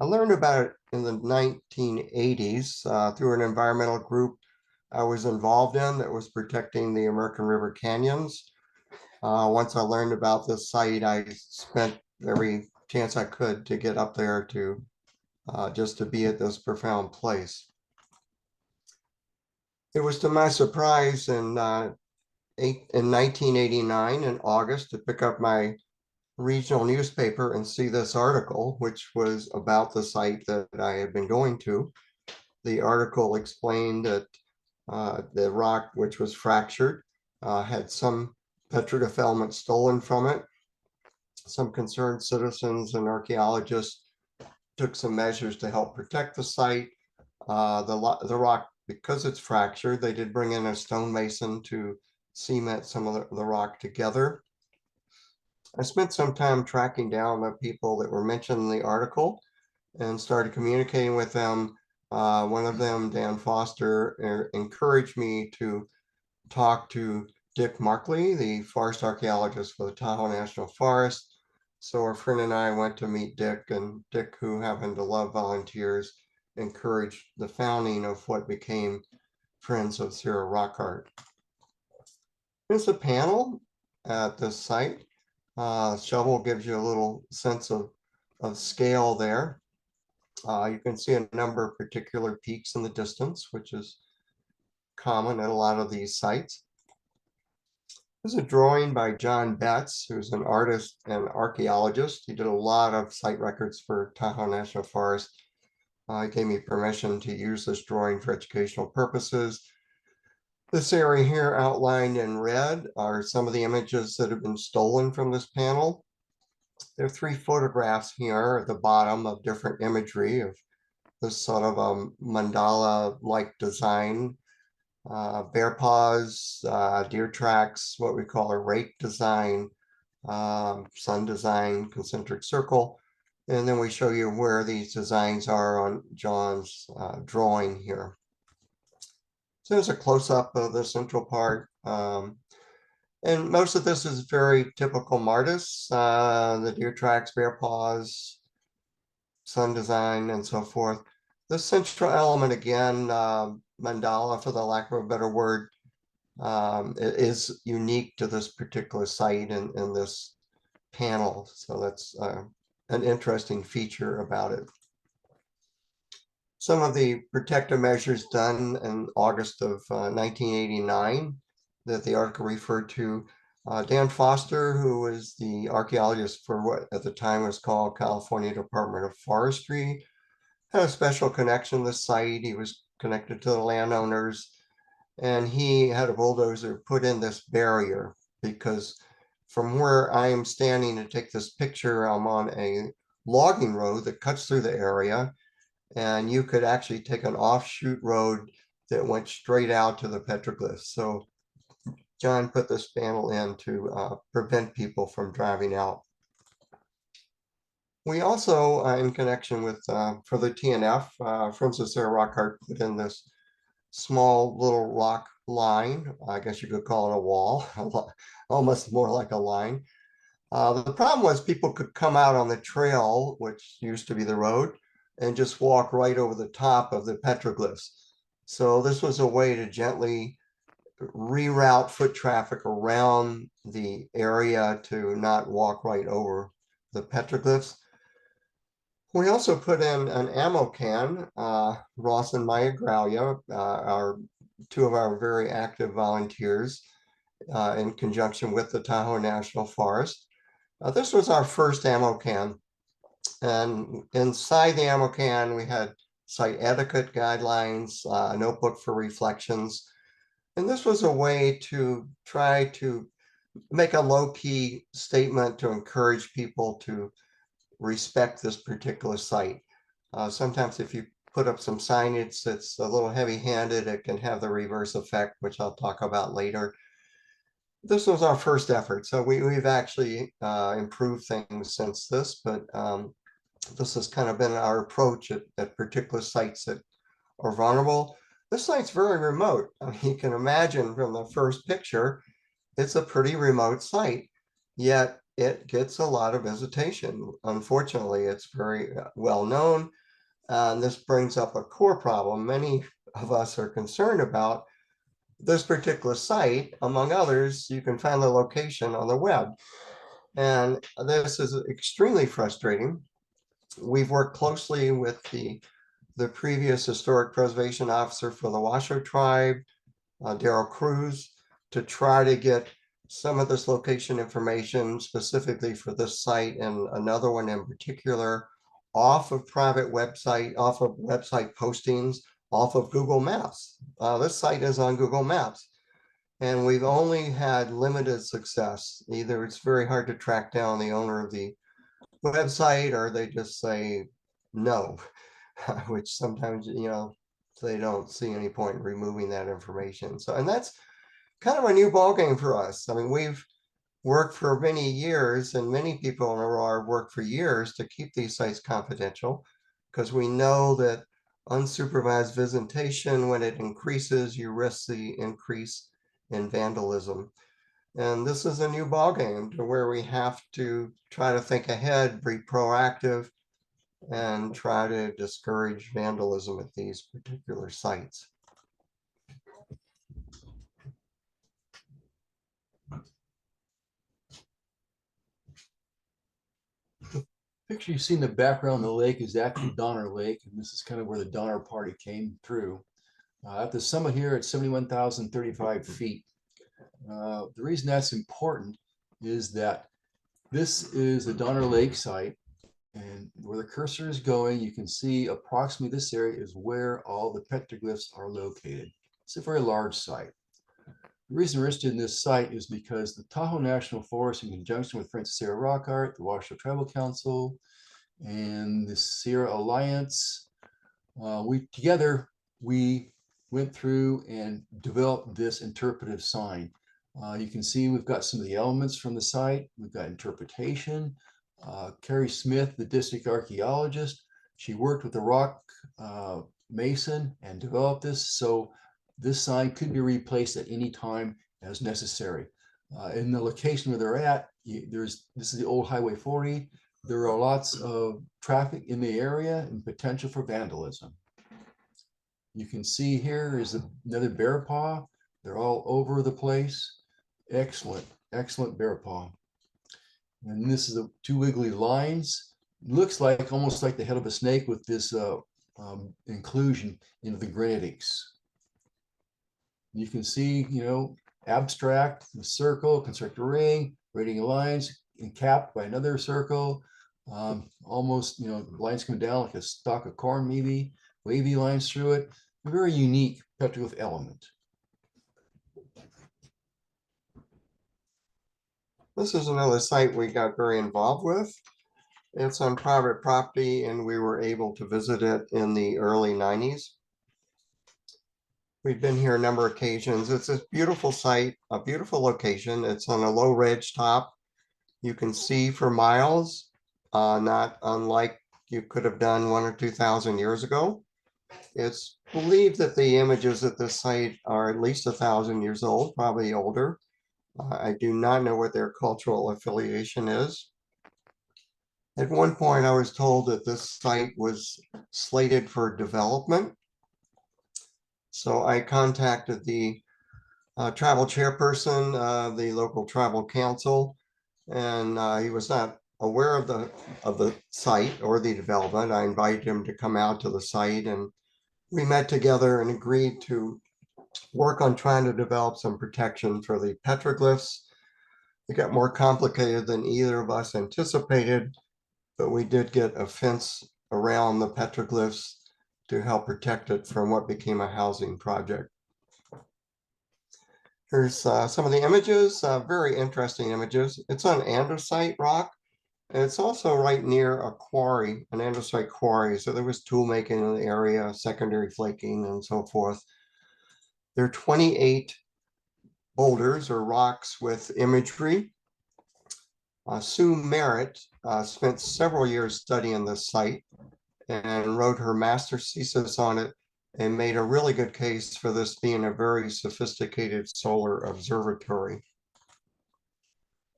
I learned about it in the 1980s through an environmental group I was involved in that was protecting the American River canyons. Once I learned about this site, I spent every chance I could to get up there to just to be at this profound place. It was to my surprise in 1989 in August to pick up my regional newspaper and see this article, which was about the site that I had been going to. The article explained that the rock, which was fractured, had some petroglyph elements stolen from it. Some concerned citizens and archaeologists took some measures to help protect the site. The rock, because it's fractured, they did bring in a stonemason to cement some of the rock together. I spent some time tracking down the people that were mentioned in the article and started communicating with them. One of them, Dan Foster, encouraged me to talk to Dick Markley, the forest archaeologist for the Tahoe National Forest. So our friend and I went to meet Dick, and Dick, who happened to love volunteers, encouraged the founding of what became Friends of Sierra Rock Art. Here's a panel at this site. Shovel gives you a little sense of scale there. You can see a number of particular peaks in the distance, which is common at a lot of these sites. This is a drawing by John Betts, who's an artist and archaeologist. He did a lot of site records for Tahoe National Forest. He gave me permission to use this drawing for educational purposes. This area here outlined in red are some of the images that have been stolen from this panel. There are 3 photographs here at the bottom of different imagery of this sort of a mandala-like design. Bear paws, deer tracks, what we call a rake design, sun design, concentric circle. And then we show you where these designs are on John's drawing here. So there's a close-up of the central part. And most of this is very typical Martis, the deer tracks, bear paws, sun design, and so forth. The central element, again, mandala, for the lack of a better word, is unique to this particular site and this panel. So that's an interesting feature about it. Some of the protective measures done in August of 1989 that the article referred to. Dan Foster, who was the archaeologist for what at the time was called California Department of Forestry, had a special connection to the site. He was connected to the landowners, and he had a bulldozer put in this barrier because from where I am standing to take this picture, I'm on a logging road that cuts through the area, and you could actually take an offshoot road that went straight out to the petroglyphs. So John put this panel in to prevent people from driving out. We also, in connection with, for the TNF, Francis Rockart put in this small little rock line. I guess you could call it a wall, almost more like a line. The problem was people could come out on the trail, which used to be the road, and just walk right over the top of the petroglyphs. So this was a way to gently reroute foot traffic around the area to not walk right over the petroglyphs. We also put in an ammo can. Ross and Maya Graulia are two of our very active volunteers in conjunction with the Tahoe National Forest. This was our first ammo can. And inside the ammo can, we had site etiquette guidelines, a notebook for reflections. And this was a way to try to make a low-key statement to encourage people to respect this particular site. Sometimes if you put up some signage that's a little heavy-handed, it can have the reverse effect, which I'll talk about later. This was our first effort. So we've actually improved things since this, but this has kind of been our approach at particular sites that are vulnerable. This site's very remote. I mean, you can imagine from the first picture, it's a pretty remote site, yet it gets a lot of visitation. Unfortunately, it's very well known. And this brings up a core problem many of us are concerned about. This particular site, among others, you can find the location on the web. And this is extremely frustrating. We've worked closely with the previous historic preservation officer for the Washoe tribe, Daryl Cruz, to try to get some of this location information specifically for this site and another one in particular off of private website, off of website postings, off of Google Maps. This site is on Google Maps, and we've only had limited success. Either it's very hard to track down the owner of the website, or they just say no, which sometimes, you know, they don't see any point in removing that information. So, and that's kind of a new ballgame for us. I mean, we've worked for many years, and many people in ARARA work for years to keep these sites confidential, because we know that unsupervised visitation, when it increases, you risk the increase in vandalism. And this is a new ballgame to where we have to try to think ahead, be proactive, and try to discourage vandalism at these particular sites. Picture you see in the background, the lake is actually Donner Lake, and this is kind of where the Donner Party came through. At the summit here, it's 71,035 feet. The reason that's important is that this is the Donner Lake site, and where the cursor is going, you can see approximately this area is where all the petroglyphs are located. It's a very large site. The reason we're interested in this site is because the Tahoe National Forest, in conjunction with Francis Sarah Rockart, the Washoe Tribal Council, and the Sierra Alliance, we went through and developed this interpretive sign. You can see we've got some of the elements from the site. We've got interpretation. Carrie Smith, the district archaeologist, she worked with the rock mason and developed this. So this sign could be replaced at any time as necessary. In the location where they're at, this is the old Highway 40. There are lots of traffic in the area and potential for vandalism. You can see here is another bear paw. They're all over the place. Excellent, excellent bear paw. And this is the two wiggly lines. Looks like almost like the head of a snake with this inclusion into the granitics. You can see, abstract, the circle, construct a ring, radiating lines, and capped by another circle. Almost, lines come down like a stalk of corn, maybe, wavy lines through it. A very unique petroglyph element. This is another site we got very involved with. It's on private property, and we were able to visit it in the early 90s. We've been here a number of occasions. It's a beautiful site, a beautiful location. It's on a low ridge top. You can see for miles, not unlike you could have done 1,000 or 2,000 years ago. It's believed that the images at this site are at least 1,000 years old, probably older. I do not know what their cultural affiliation is. At one point, I was told that this site was slated for development. So I contacted the tribal chairperson of the local tribal council, and he was not aware of the site or the development. I invited him to come out to the site, and we met together and agreed to work on trying to develop some protection for the petroglyphs. It got more complicated than either of us anticipated, but we did get a fence around the petroglyphs to help protect it from what became a housing project. Here's some of the images, very interesting images. It's on andesite rock, and it's also right near a quarry, an andesite quarry. So there was tool making in the area, secondary flaking, and so forth. There are 28 boulders or rocks with imagery. Sue Merritt spent several years studying this site and wrote her master's thesis on it and made a really good case for this being a very sophisticated solar observatory.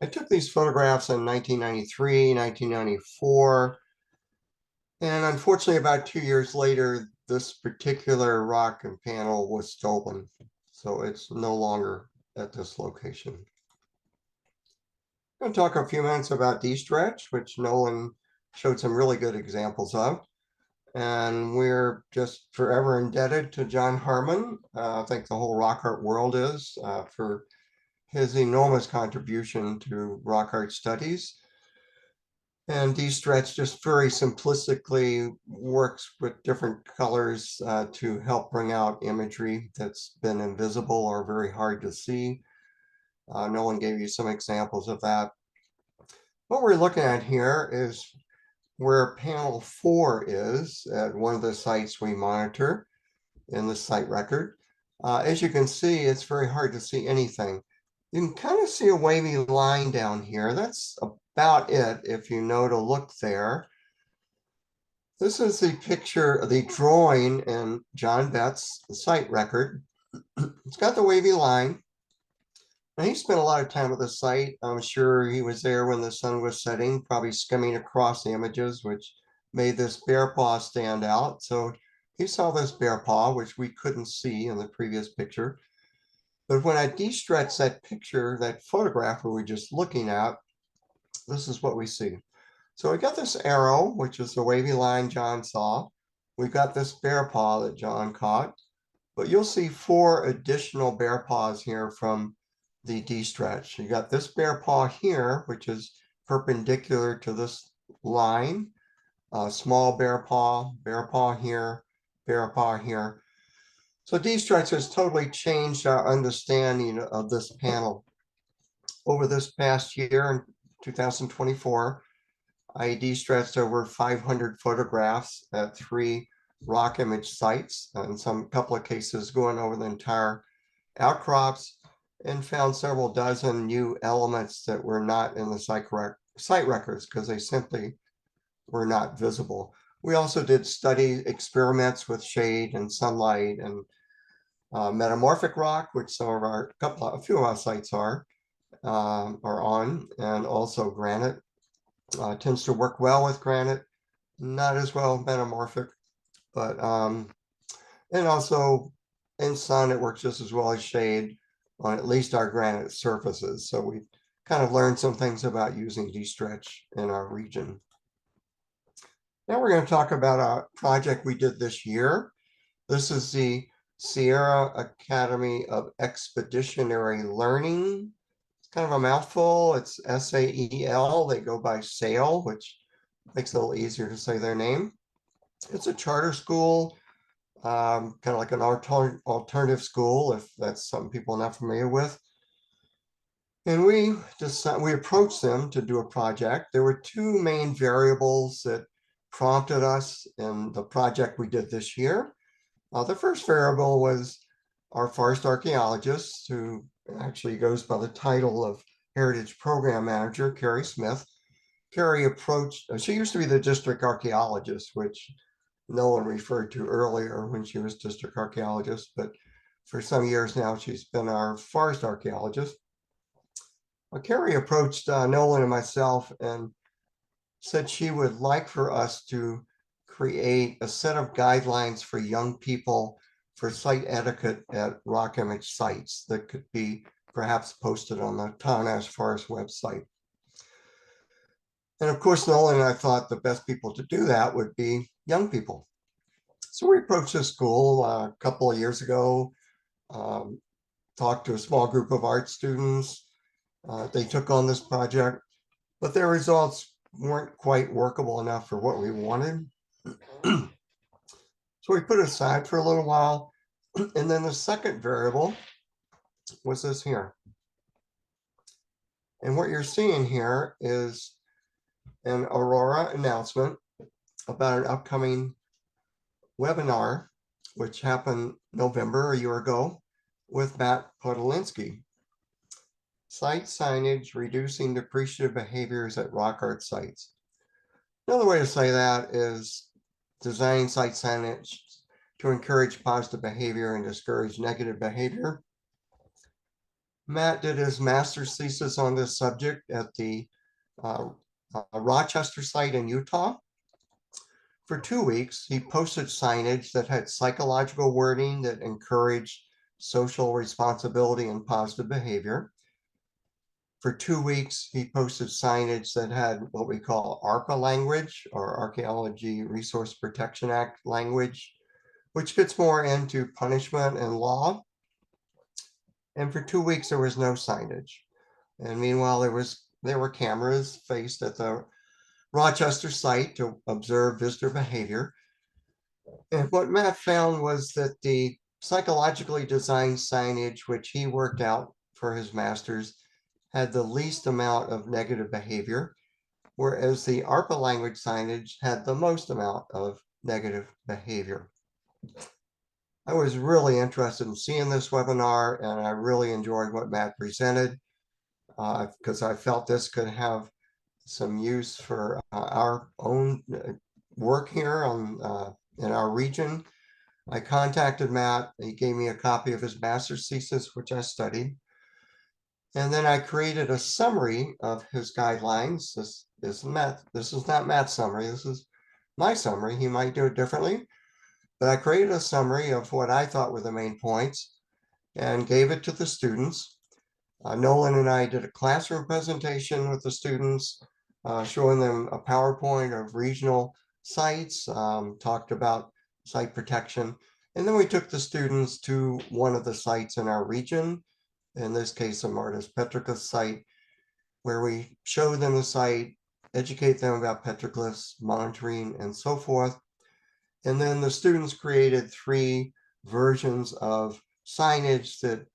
I took these photographs in 1993, 1994, and unfortunately about 2 years later, this particular rock and panel was stolen. So it's no longer at this location. I'm going to talk a few minutes about D-stretch, which Nolan showed some really good examples of. And we're just forever indebted to John Harmon. I think the whole rock art world is, for his enormous contribution to rock art studies. And D-stretch just very simplistically works with different colors to help bring out imagery that's been invisible or very hard to see. Nolan gave you some examples of that. What we're looking at here is where panel 4 is at one of the sites we monitor in the site record. As you can see, it's very hard to see anything. You can kind of see a wavy line down here. That's about it if you know to look there. This is the picture, the drawing in John Betts, the site record. It's got the wavy line. And he spent a lot of time at the site. I'm sure he was there when the sun was setting, probably skimming across the images, which made this bear paw stand out. So he saw this bear paw, which we couldn't see in the previous picture. But when I de-stretch that picture, that photograph we were just looking at, this is what we see. So we got this arrow, which is the wavy line John saw. We've got this bear paw that John caught. But you'll see 4 additional bear paws here from the D-stretch. You got this bear paw here, which is perpendicular to this line. Small bear paw here, bear paw here. So D-stretch has totally changed our understanding of this panel. Over this past year, in 2024, I de-stretched over 500 photographs at 3 rock image sites, in some couple of cases going over the entire outcrops, and found several dozen new elements that were not in the site site records because they simply were not visible. We also did study experiments with shade and sunlight and metamorphic rock, which a few of our sites are on, and also granite. Tends to work well with granite, not as well with metamorphic, but and also in sun it works just as well as shade on at least our granite surfaces. So we kind of learned some things about using de-stretch in our region. Now we're going to talk about a project we did this year. This is the Sierra Academy of Expeditionary Learning. It's kind of a mouthful. It's SAEL. They go by SAIL, which makes it a little easier to say their name. It's a charter school, kind of like an alternative school, if that's something people are not familiar with. And we approached them to do a project. There were two main variables that prompted us in the project we did this year. The first variable was our forest archaeologist, who actually goes by the title of Heritage Program Manager, Carrie Smith. Carrie approached, she used to be the district archaeologist, which Nolan referred to earlier when she was district archaeologist, but for some years now, she's been our forest archaeologist. Carrie approached Nolan and myself and said she would like for us to create a set of guidelines for young people for site etiquette at rock image sites that could be perhaps posted on the Town-Ash Forest website. And of course, Nolan and I thought the best people to do that would be young people. So we approached this school a couple of years ago, talked to a small group of art students. They took on this project, but their results weren't quite workable enough for what we wanted. So we put it aside for a little while. And then the second variable was this here. And what you're seeing here is an ARARA announcement about an upcoming webinar, which happened November, a year ago, with Matt Podolinsky. Site signage, reducing depreciative behaviors at rock art sites. Another way to say that is designing site signage to encourage positive behavior and discourage negative behavior. Matt did his master's thesis on this subject at the Rochester site in Utah. For 2 weeks, he posted signage that had psychological wording that encouraged social responsibility and positive behavior. For 2 weeks, he posted signage that had what we call ARPA language, or Archaeology Resource Protection Act language, which gets more into punishment and law. And for 2 weeks, there was no signage. And meanwhile, there were cameras faced at the Rochester site to observe visitor behavior. And what Matt found was that the psychologically designed signage, which he worked out for his master's, had the least amount of negative behavior, whereas the ARPA language signage had the most amount of negative behavior. I was really interested in seeing this webinar, and I really enjoyed what Matt presented because I felt this could have some use for our own work here in our region. I contacted Matt. He gave me a copy of his master's thesis, which I studied. And then I created a summary of his guidelines. This is not Matt's summary. This is my summary. He might do it differently. But I created a summary of what I thought were the main points and gave it to the students. Nolan and I did a classroom presentation with the students, showing them a PowerPoint of regional sites, talked about site protection. And then we took the students to one of the sites in our region, in this case, the Martis Petroglyphs site, where we showed them the site, educate them about petroglyphs, monitoring, and so forth. And then the students created 3 versions of signage that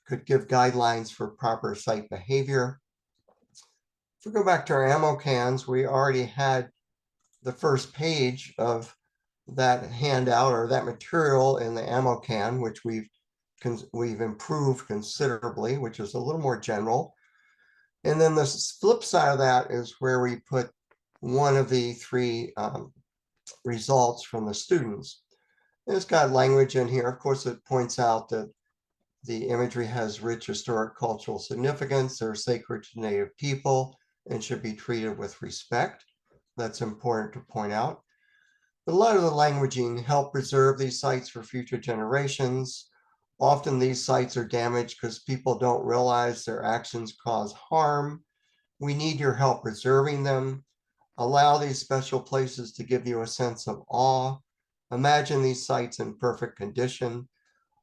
could give guidelines for proper site behavior. If we go back to our ammo cans, we already had the first page of that handout or that material in the ammo can, which we've improved considerably, which is a little more general. And then the flip side of that is where we put one of the three results from the students. And it's got language in here. Of course, it points out that the imagery has rich historic cultural significance. They're sacred to Native people and should be treated with respect. That's important to point out. But a lot of the languaging help preserve these sites for future generations. Often these sites are damaged because people don't realize their actions cause harm. We need your help preserving them. Allow these special places to give you a sense of awe. Imagine these sites in perfect condition.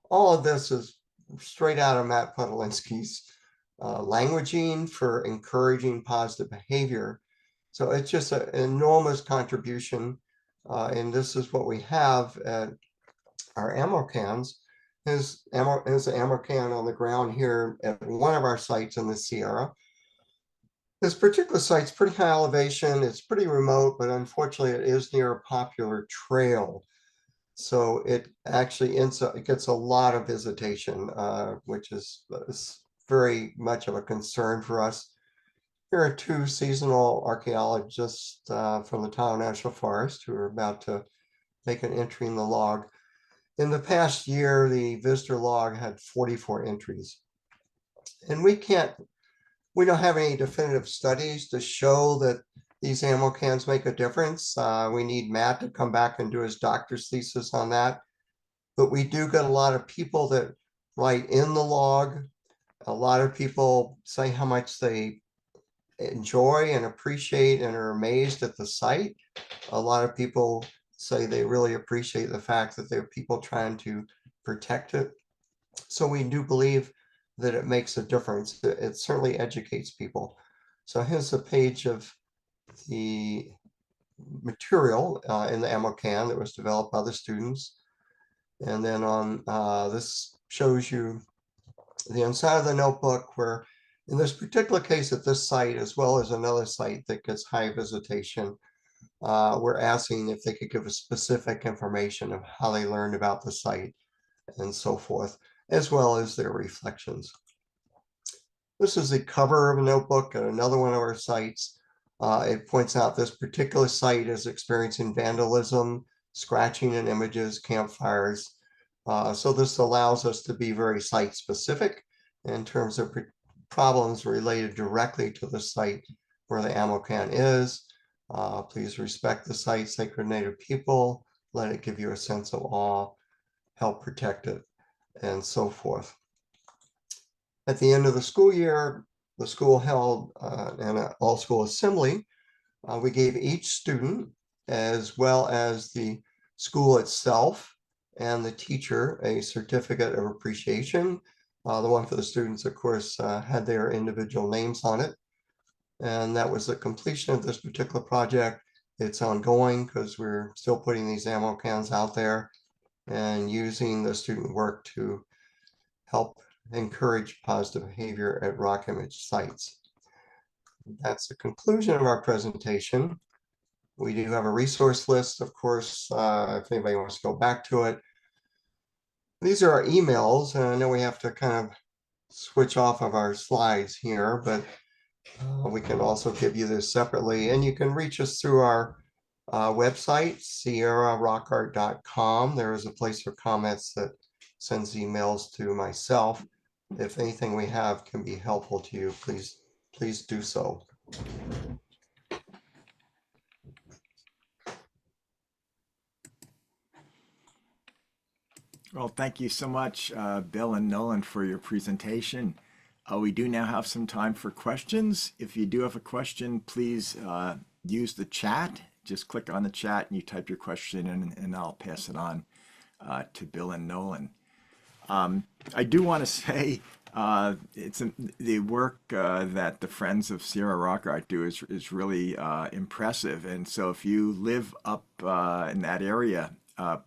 All of this is straight out of Matt Podolinsky's languaging for encouraging positive behavior. So it's just an enormous contribution. And this is what we have at our ammo cans. Here's an ammo can on the ground here at one of our sites in the Sierra. This particular site's pretty high elevation. It's pretty remote, but unfortunately it is near a popular trail. So it actually it gets a lot of visitation, which is very much of a concern for us. Here are two seasonal archaeologists from the Tahoe National Forest who are about to make an entry in the log. In the past year, the visitor log had 44 entries. And we don't have any definitive studies to show that these ammo cans make a difference. We need Matt to come back and do his doctor's thesis on that. But we do get a lot of people that write in the log. A lot of people say how much they enjoy and appreciate and are amazed at the site. A lot of people say they really appreciate the fact that there are people trying to protect it. So we do believe that it makes a difference. It certainly educates people. So here's a page of the material in the ammo can that was developed by the students. And then on this shows you the inside of the notebook where in this particular case at this site, as well as another site that gets high visitation, we're asking if they could give us specific information of how they learned about the site and so forth, as well as their reflections. This is the cover of a notebook at another one of our sites. It points out this particular site is experiencing vandalism, scratching in images, campfires. So this allows us to be very site specific in terms of problems related directly to the site where the ammo can is. Please respect the site, sacred Native people, let it give you a sense of awe, help protect it, and so forth. At the end of the school year, the school held an all-school assembly. We gave each student, as well as the school itself and the teacher, a certificate of appreciation. The one for the students, of course, had their individual names on it. And that was the completion of this particular project. It's ongoing because we're still putting these ammo cans out there and using the student work to help encourage positive behavior at rock image sites. That's the conclusion of our presentation. We do have a resource list, of course, if anybody wants to go back to it. These are our emails, and I know we have to kind of switch off of our slides here, but we can also give you this separately, and you can reach us through our website, sierrarockart.com. There is a place for comments that sends emails to myself. If anything we have can be helpful to you, please do so. Well, thank you so much, Bill and Nolan, for your presentation. We do now have some time for questions. If you do have a question, please use the chat. Just click on the chat and you type your question in, and I'll pass it on to Bill and Nolan. I do want to say the work that the Friends of Sierra Rock Art do is really impressive. And so if you live up in that area,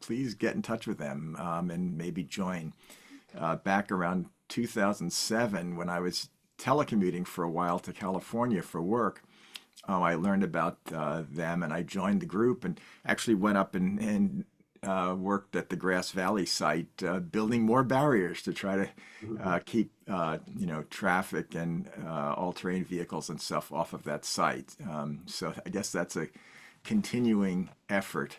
please get in touch with them and maybe join. Back around 2007, when I was telecommuting for a while to California for work, I learned about them and I joined the group and actually went up and worked at the Grass Valley site, building more barriers to try to keep traffic and all-terrain vehicles and stuff off of that site. So I guess that's a continuing effort,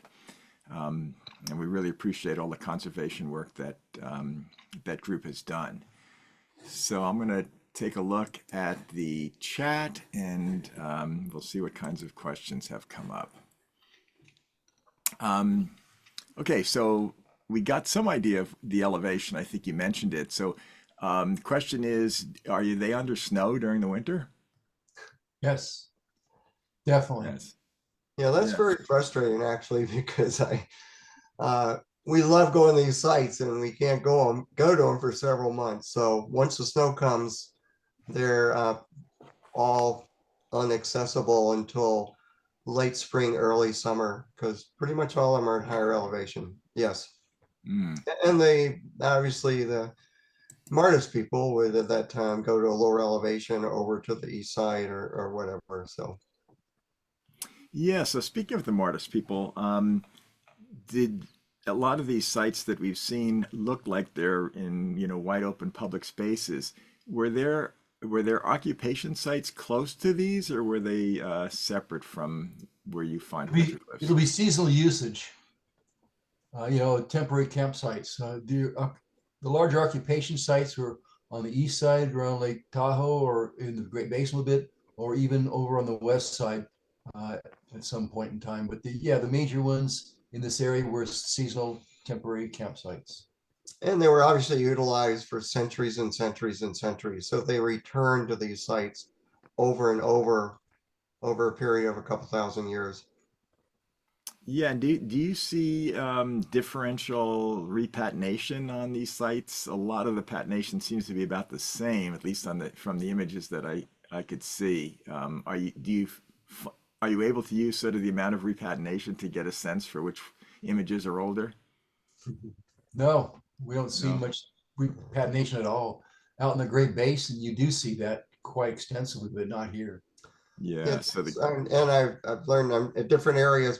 and we really appreciate all the conservation work that that group has done. So I'm going to take a look at the chat, and we'll see what kinds of questions have come up. Okay, so we got some idea of the elevation. I think you mentioned it. So question is, are they under snow during the winter? Yes, definitely. Yes. Yeah, that's Yeah. very frustrating actually, because we love going to these sites and we can't go to them for several months. So once the snow comes, they're all inaccessible until late spring, early summer, because pretty much all of them are at higher elevation. Yes. Mm. And they obviously, the Martis people would at that time go to a lower elevation over to the east side or whatever. So Yeah, so speaking of the Martis people, did a lot of these sites that we've seen look like they're in, wide open public spaces? Were there occupation sites close to these, or were they separate from where you find petroglyphs? It'll be seasonal usage. Temporary campsites. The larger occupation sites were on the east side around Lake Tahoe or in the Great Basin a little bit, or even over on the west side at some point in time. But the major ones in this area were seasonal temporary campsites. and they were obviously utilized for centuries and centuries and centuries. So they returned to these sites over and over a period of a couple thousand years. Yeah, and do you see differential repatination on these sites? A lot of the patination seems to be about the same, at least from the images that I could see. Are you able to use sort of the amount of repatination to get a sense for which images are older? No, we don't see No. much repatination at all. Out in the Great Basin, you do see that quite extensively, but not here. Yeah, so And I've learned at different areas,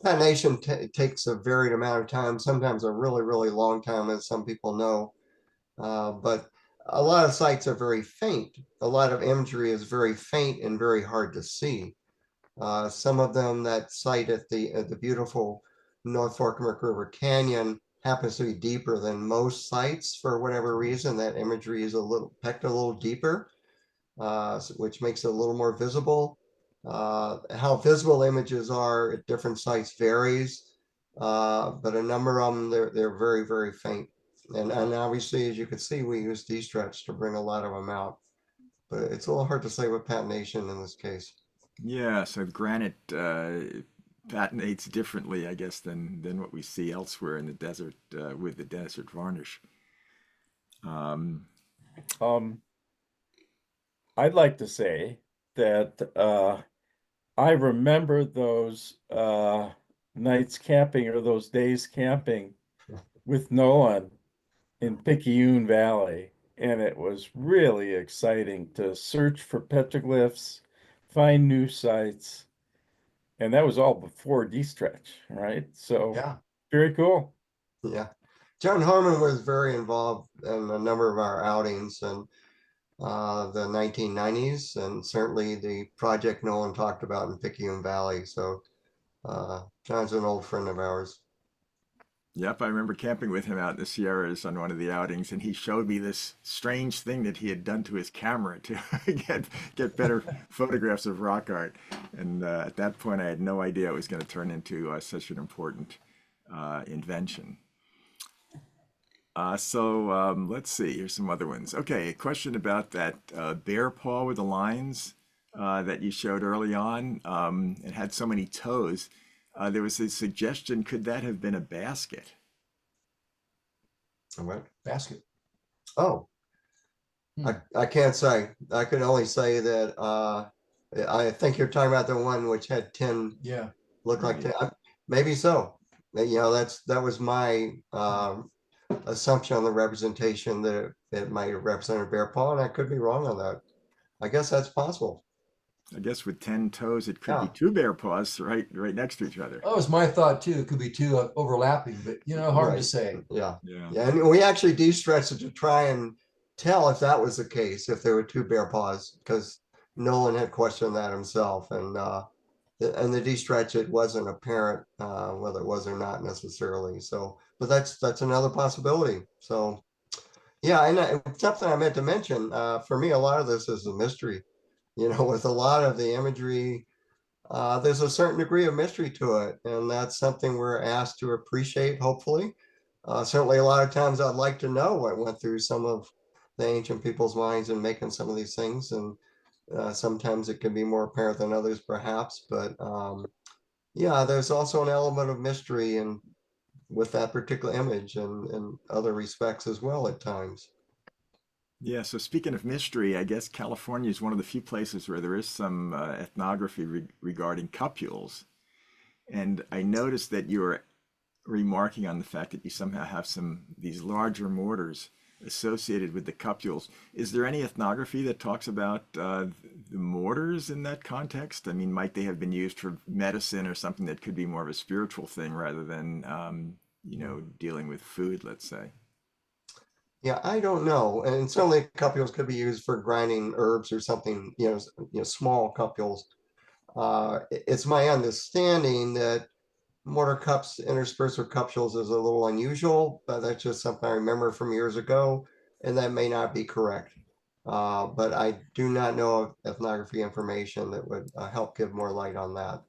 patination takes a varied amount of time, sometimes a really, really long time, as some people know. But a lot of sites are very faint. A lot of imagery is very faint and very hard to see. Some of them, that site at the beautiful North Fork River Canyon, happens to be deeper than most sites for whatever reason. That imagery is pecked a little deeper, which makes it a little more visible. How visible images are at different sites varies, but a number of them, they're very, very faint. And obviously, as you can see, we use D-stretch to bring a lot of them out. But it's a little hard to say with patination in this case. yeah, so granite patinates differently, I guess, than what we see elsewhere in the desert with the desert varnish. Um, I'd like to say that I remember those nights camping or those days camping with Nolan in Picayune Valley, and it was really exciting to search for petroglyphs, find new sites, and that was all before D-stretch, right? So Yeah. very cool. Yeah. John Harmon was very involved in a number of our outings in the 1990s, and certainly the project Nolan talked about in Picayune Valley. So John's an old friend of ours. Yep, I remember camping with him out in the Sierras on one of the outings, and he showed me this strange thing that he had done to his camera to get better photographs of rock art. And at that point, I had no idea it was going to turn into such an important invention. Let's see, here's some other ones. Okay, a question about that bear paw with the lines that you showed early on. It had so many toes. There was a suggestion, could that have been a basket? What? Basket. Oh, I can't say. I can only say that I think you're talking about the one which had 10, Yeah. looked like 10. Maybe so. That was my assumption on the representation, that it might have represented a bear paw, and I could be wrong on that. I guess that's possible. I guess with 10 toes, it could be Yeah. 2 bear paws right next to each other. That was my thought too. It could be two overlapping, but hard to Right. say. Yeah. Yeah. Yeah. And we actually de-stretched it to try and tell if that was the case, if there were 2 bear paws, because Nolan had questioned that himself. And the de-stretch, it wasn't apparent whether it was or not necessarily. So, but that's another possibility. So, yeah, and something I meant to mention, for me, a lot of this is a mystery. With a lot of the imagery, there's a certain degree of mystery to it, and that's something we're asked to appreciate, hopefully. Certainly, a lot of times I'd like to know what went through some of the ancient people's minds in making some of these things, and sometimes it can be more apparent than others, perhaps. But yeah, there's also an element of mystery and with that particular image and other respects as well at times. Yeah, so speaking of mystery, I guess California is one of the few places where there is some ethnography regarding cupules. And I noticed that you were remarking on the fact that you somehow have these larger mortars associated with the cupules. Is there any ethnography that talks about the mortars in that context? I mean, might they have been used for medicine or something that could be more of a spiritual thing rather than, dealing with food, let's say? Yeah, I don't know, and certainly cupules could be used for grinding herbs or something. Small cupules. It's my understanding that mortar cups interspersed with cupules is a little unusual, but that's just something I remember from years ago, and that may not be correct. But I do not know of ethnography information that would help give more light on that.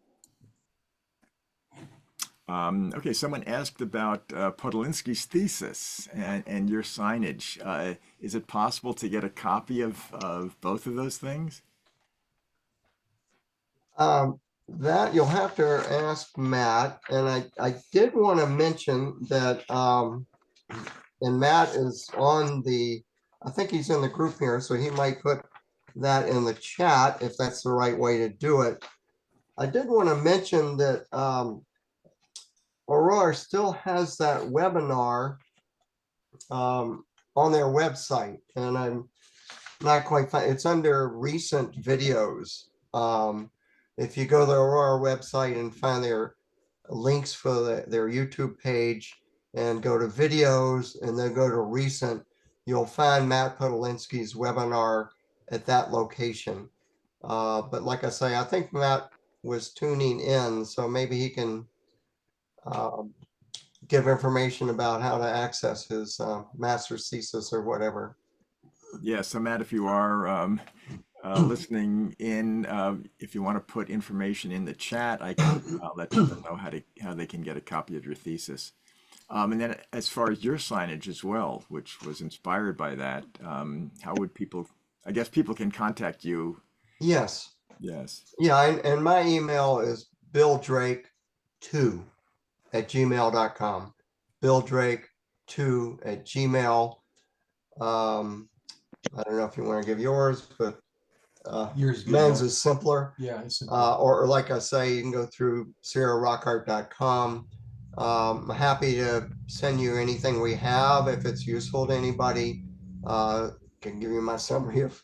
Okay, someone asked about Podolinsky's thesis and your signage. Is it possible to get a copy of both of those things? That you'll have to ask Matt, and I did want to mention that, and Matt is on I think he's in the group here, so he might put that in the chat if that's the right way to do it. I did want to mention that ARARA still has that webinar on their website, and I'm not quite fine. It's under recent videos. If you go to the ARARA website and find their links for their YouTube page and go to videos and then go to recent, you'll find Matt Podolinsky's webinar at that location. But like I say, I think Matt was tuning in, so maybe he can give information about how to access his master's thesis or whatever. Yeah, so Matt, if you are listening in, if you want to put information in the chat, I can let people know how they can get a copy of your thesis. And then as far as your signage as well, which was inspired by that, how would people, I guess people can contact you. Yes. Yes. Yeah, and my email is billdrake2@gmail.com. billdrake2@gmail. I don't know if you want to give yours, but Yours men's is simpler. Yeah, it's Or like I say, you can go through sierrarockart.com. I'm happy to send you anything we have if it's useful to anybody. Can give you my summary of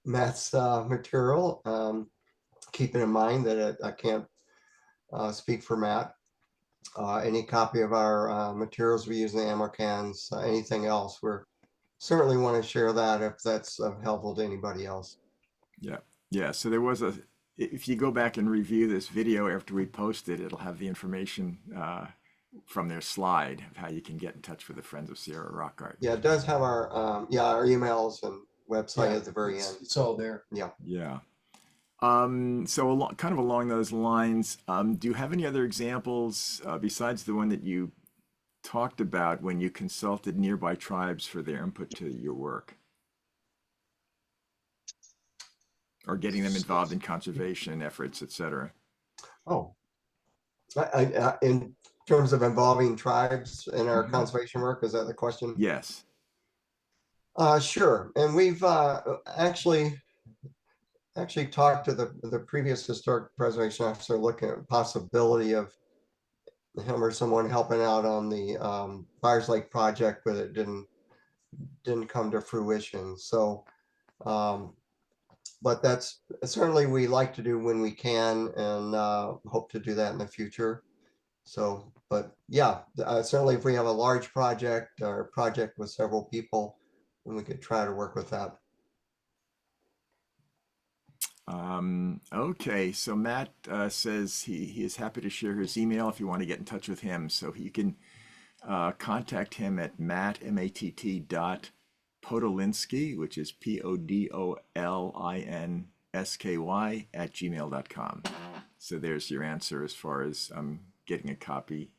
Matt's material. Keeping in mind that I can't speak for Matt. Any copy of our materials we use in the ammo cans, anything else, we're certainly want to share that if that's helpful to anybody else. Yeah. Yeah. So there was if you go back and review this video after we post it, it'll have the information from their slide of how you can get in touch with the Friends of Sierra Rock Art. Yeah, it does have our our emails and website at the very end. It's all there. Yeah. Yeah. So kind of along those lines, do you have any other examples besides the one that you talked about when you consulted nearby tribes for their input to your work? Or getting them involved in conservation efforts, etc. Oh, in terms of involving tribes in our conservation work, is that the question? Yes. Sure. And we've actually talked to the previous historic preservation officer looking at the possibility of him or someone helping out on the Fires Lake project, but it didn't come to fruition. So But that's certainly we like to do when we can, and hope to do that in the future. So, but yeah, certainly if we have a large project or a project with several people, then we could try to work with that. Okay, so Matt says he is happy to share his email if you want to get in touch with him. So you can contact him at matt, dot Podolinsky, which is Podolinsky at gmail.com. So there's your answer as far as getting a copy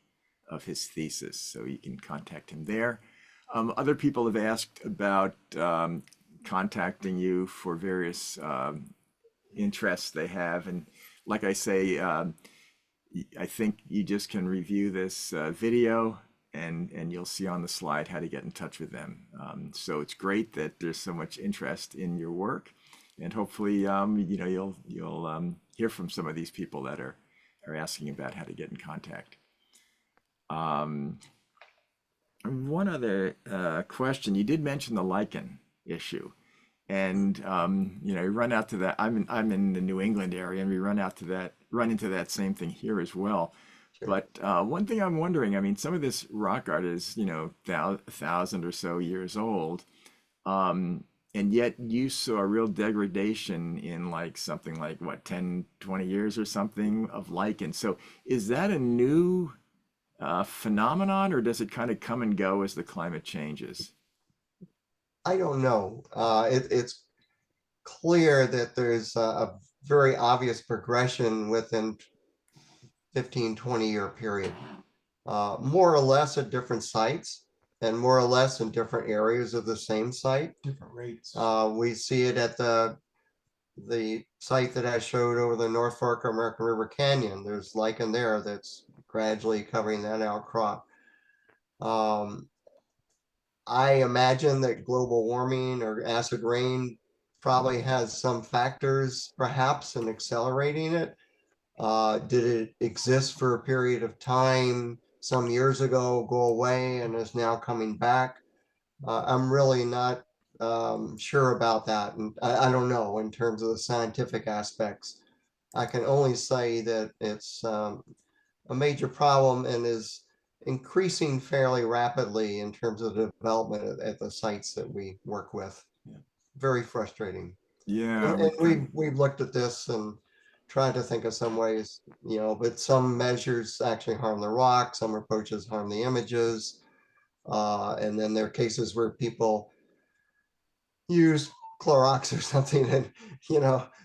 of his thesis. So you can contact him there. Other people have asked about contacting you for various interests they have. And like I say, I think you just can review this video and you'll see on the slide how to get in touch with them. So it's great that there's so much interest in your work, and hopefully, you'll hear from some of these people that are asking about how to get in contact. One other question, you did mention the lichen issue. And you run out to that. I'm in the New England area, and we run into that same thing here as well. Sure. But one thing I'm wondering, I mean, some of this rock art is 1,000 or so years old, and yet you saw a real degradation in like something like what 10, 20 years or something of lichen. So is that a new phenomenon, or does it kind of come and go as the climate changes? I don't know. It's clear that there's a very obvious progression within 15, 20-year period, more or less at different sites and more or less in different areas of the same site. Different rates. We see it at the site that I showed over the North Fork of American River Canyon. There's lichen there that's gradually covering that outcrop. I imagine that global warming or acid rain probably has some factors perhaps in accelerating it. Did it exist for a period of time some years ago, go away, and is now coming back? I'm really not sure about that. And I don't know in terms of the scientific aspects. I can only say that it's a major problem and is increasing fairly rapidly in terms of the development at the sites that we work with. Yeah. Very frustrating. Yeah, And we've looked at this and tried to think of some ways, but some measures actually harm the rock, some approaches harm the images. And then there are cases where people use Clorox or something and,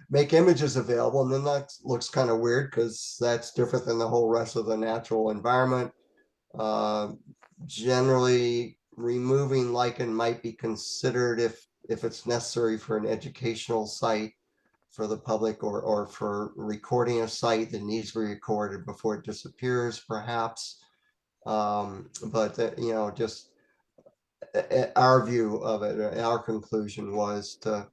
make images available. And then that looks kind of weird because that's different than the whole rest of the natural environment. Generally, removing lichen might be considered if it's necessary for an educational site for the public or for recording a site that needs to be recorded before it disappears, perhaps. But just our view of it, our conclusion was to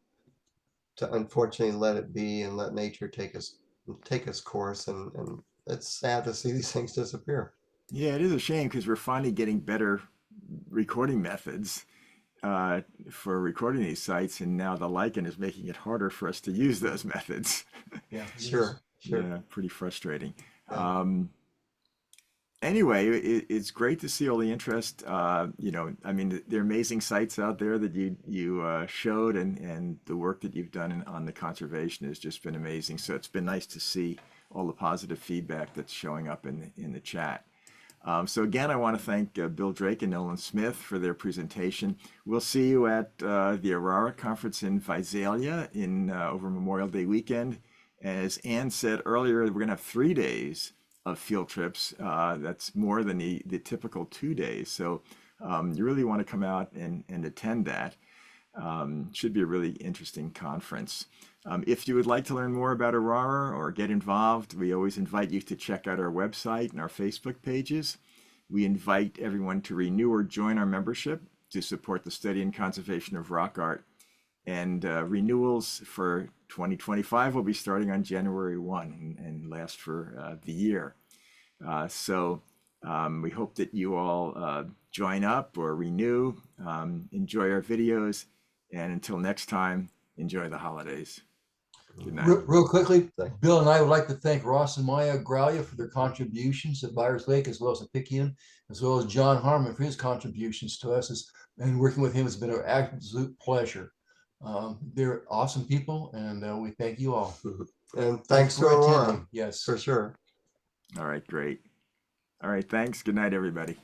unfortunately let it be and let nature take its course. And it's sad to see these things disappear. yeah, it is a shame because we're finally getting better recording methods for recording these sites, and now the lichen is making it harder for us to use those methods. Yeah. Sure. Yeah, pretty frustrating. Yeah. Anyway, it's great to see all the interest. I mean, there are amazing sites out there that you showed, and the work that you've done on the conservation has just been amazing. So it's been nice to see all the positive feedback that's showing up in the chat. So again, I want to thank Bill Drake and Nolan Smith for their presentation. We'll see you at the ARARA conference in Visalia over Memorial Day weekend. As Ann said earlier, we're going to have 3 days of field trips. That's more than the typical 2 days. So you really want to come out and attend that. Should be a really interesting conference. If you would like to learn more about ARARA or get involved, we always invite you to check out our website and our Facebook pages. We invite everyone to renew or join our membership to support the study and conservation of rock art. And renewals for 2025 will be starting on January 1 and last for the year. So we hope that you all join up or renew, enjoy our videos, and until next time, enjoy the holidays. Good night. Real quickly, Thanks. Bill and I would like to thank Ross and Maya Graulia for their contributions to Byers Lake, as well as Apician, as well as John Harmon for his contributions to us. And working with him has been an absolute pleasure. They're awesome people, and we thank you all. And thanks to for Aurora, attending. Yes. for sure. All right, great. All right, thanks. Good night, everybody.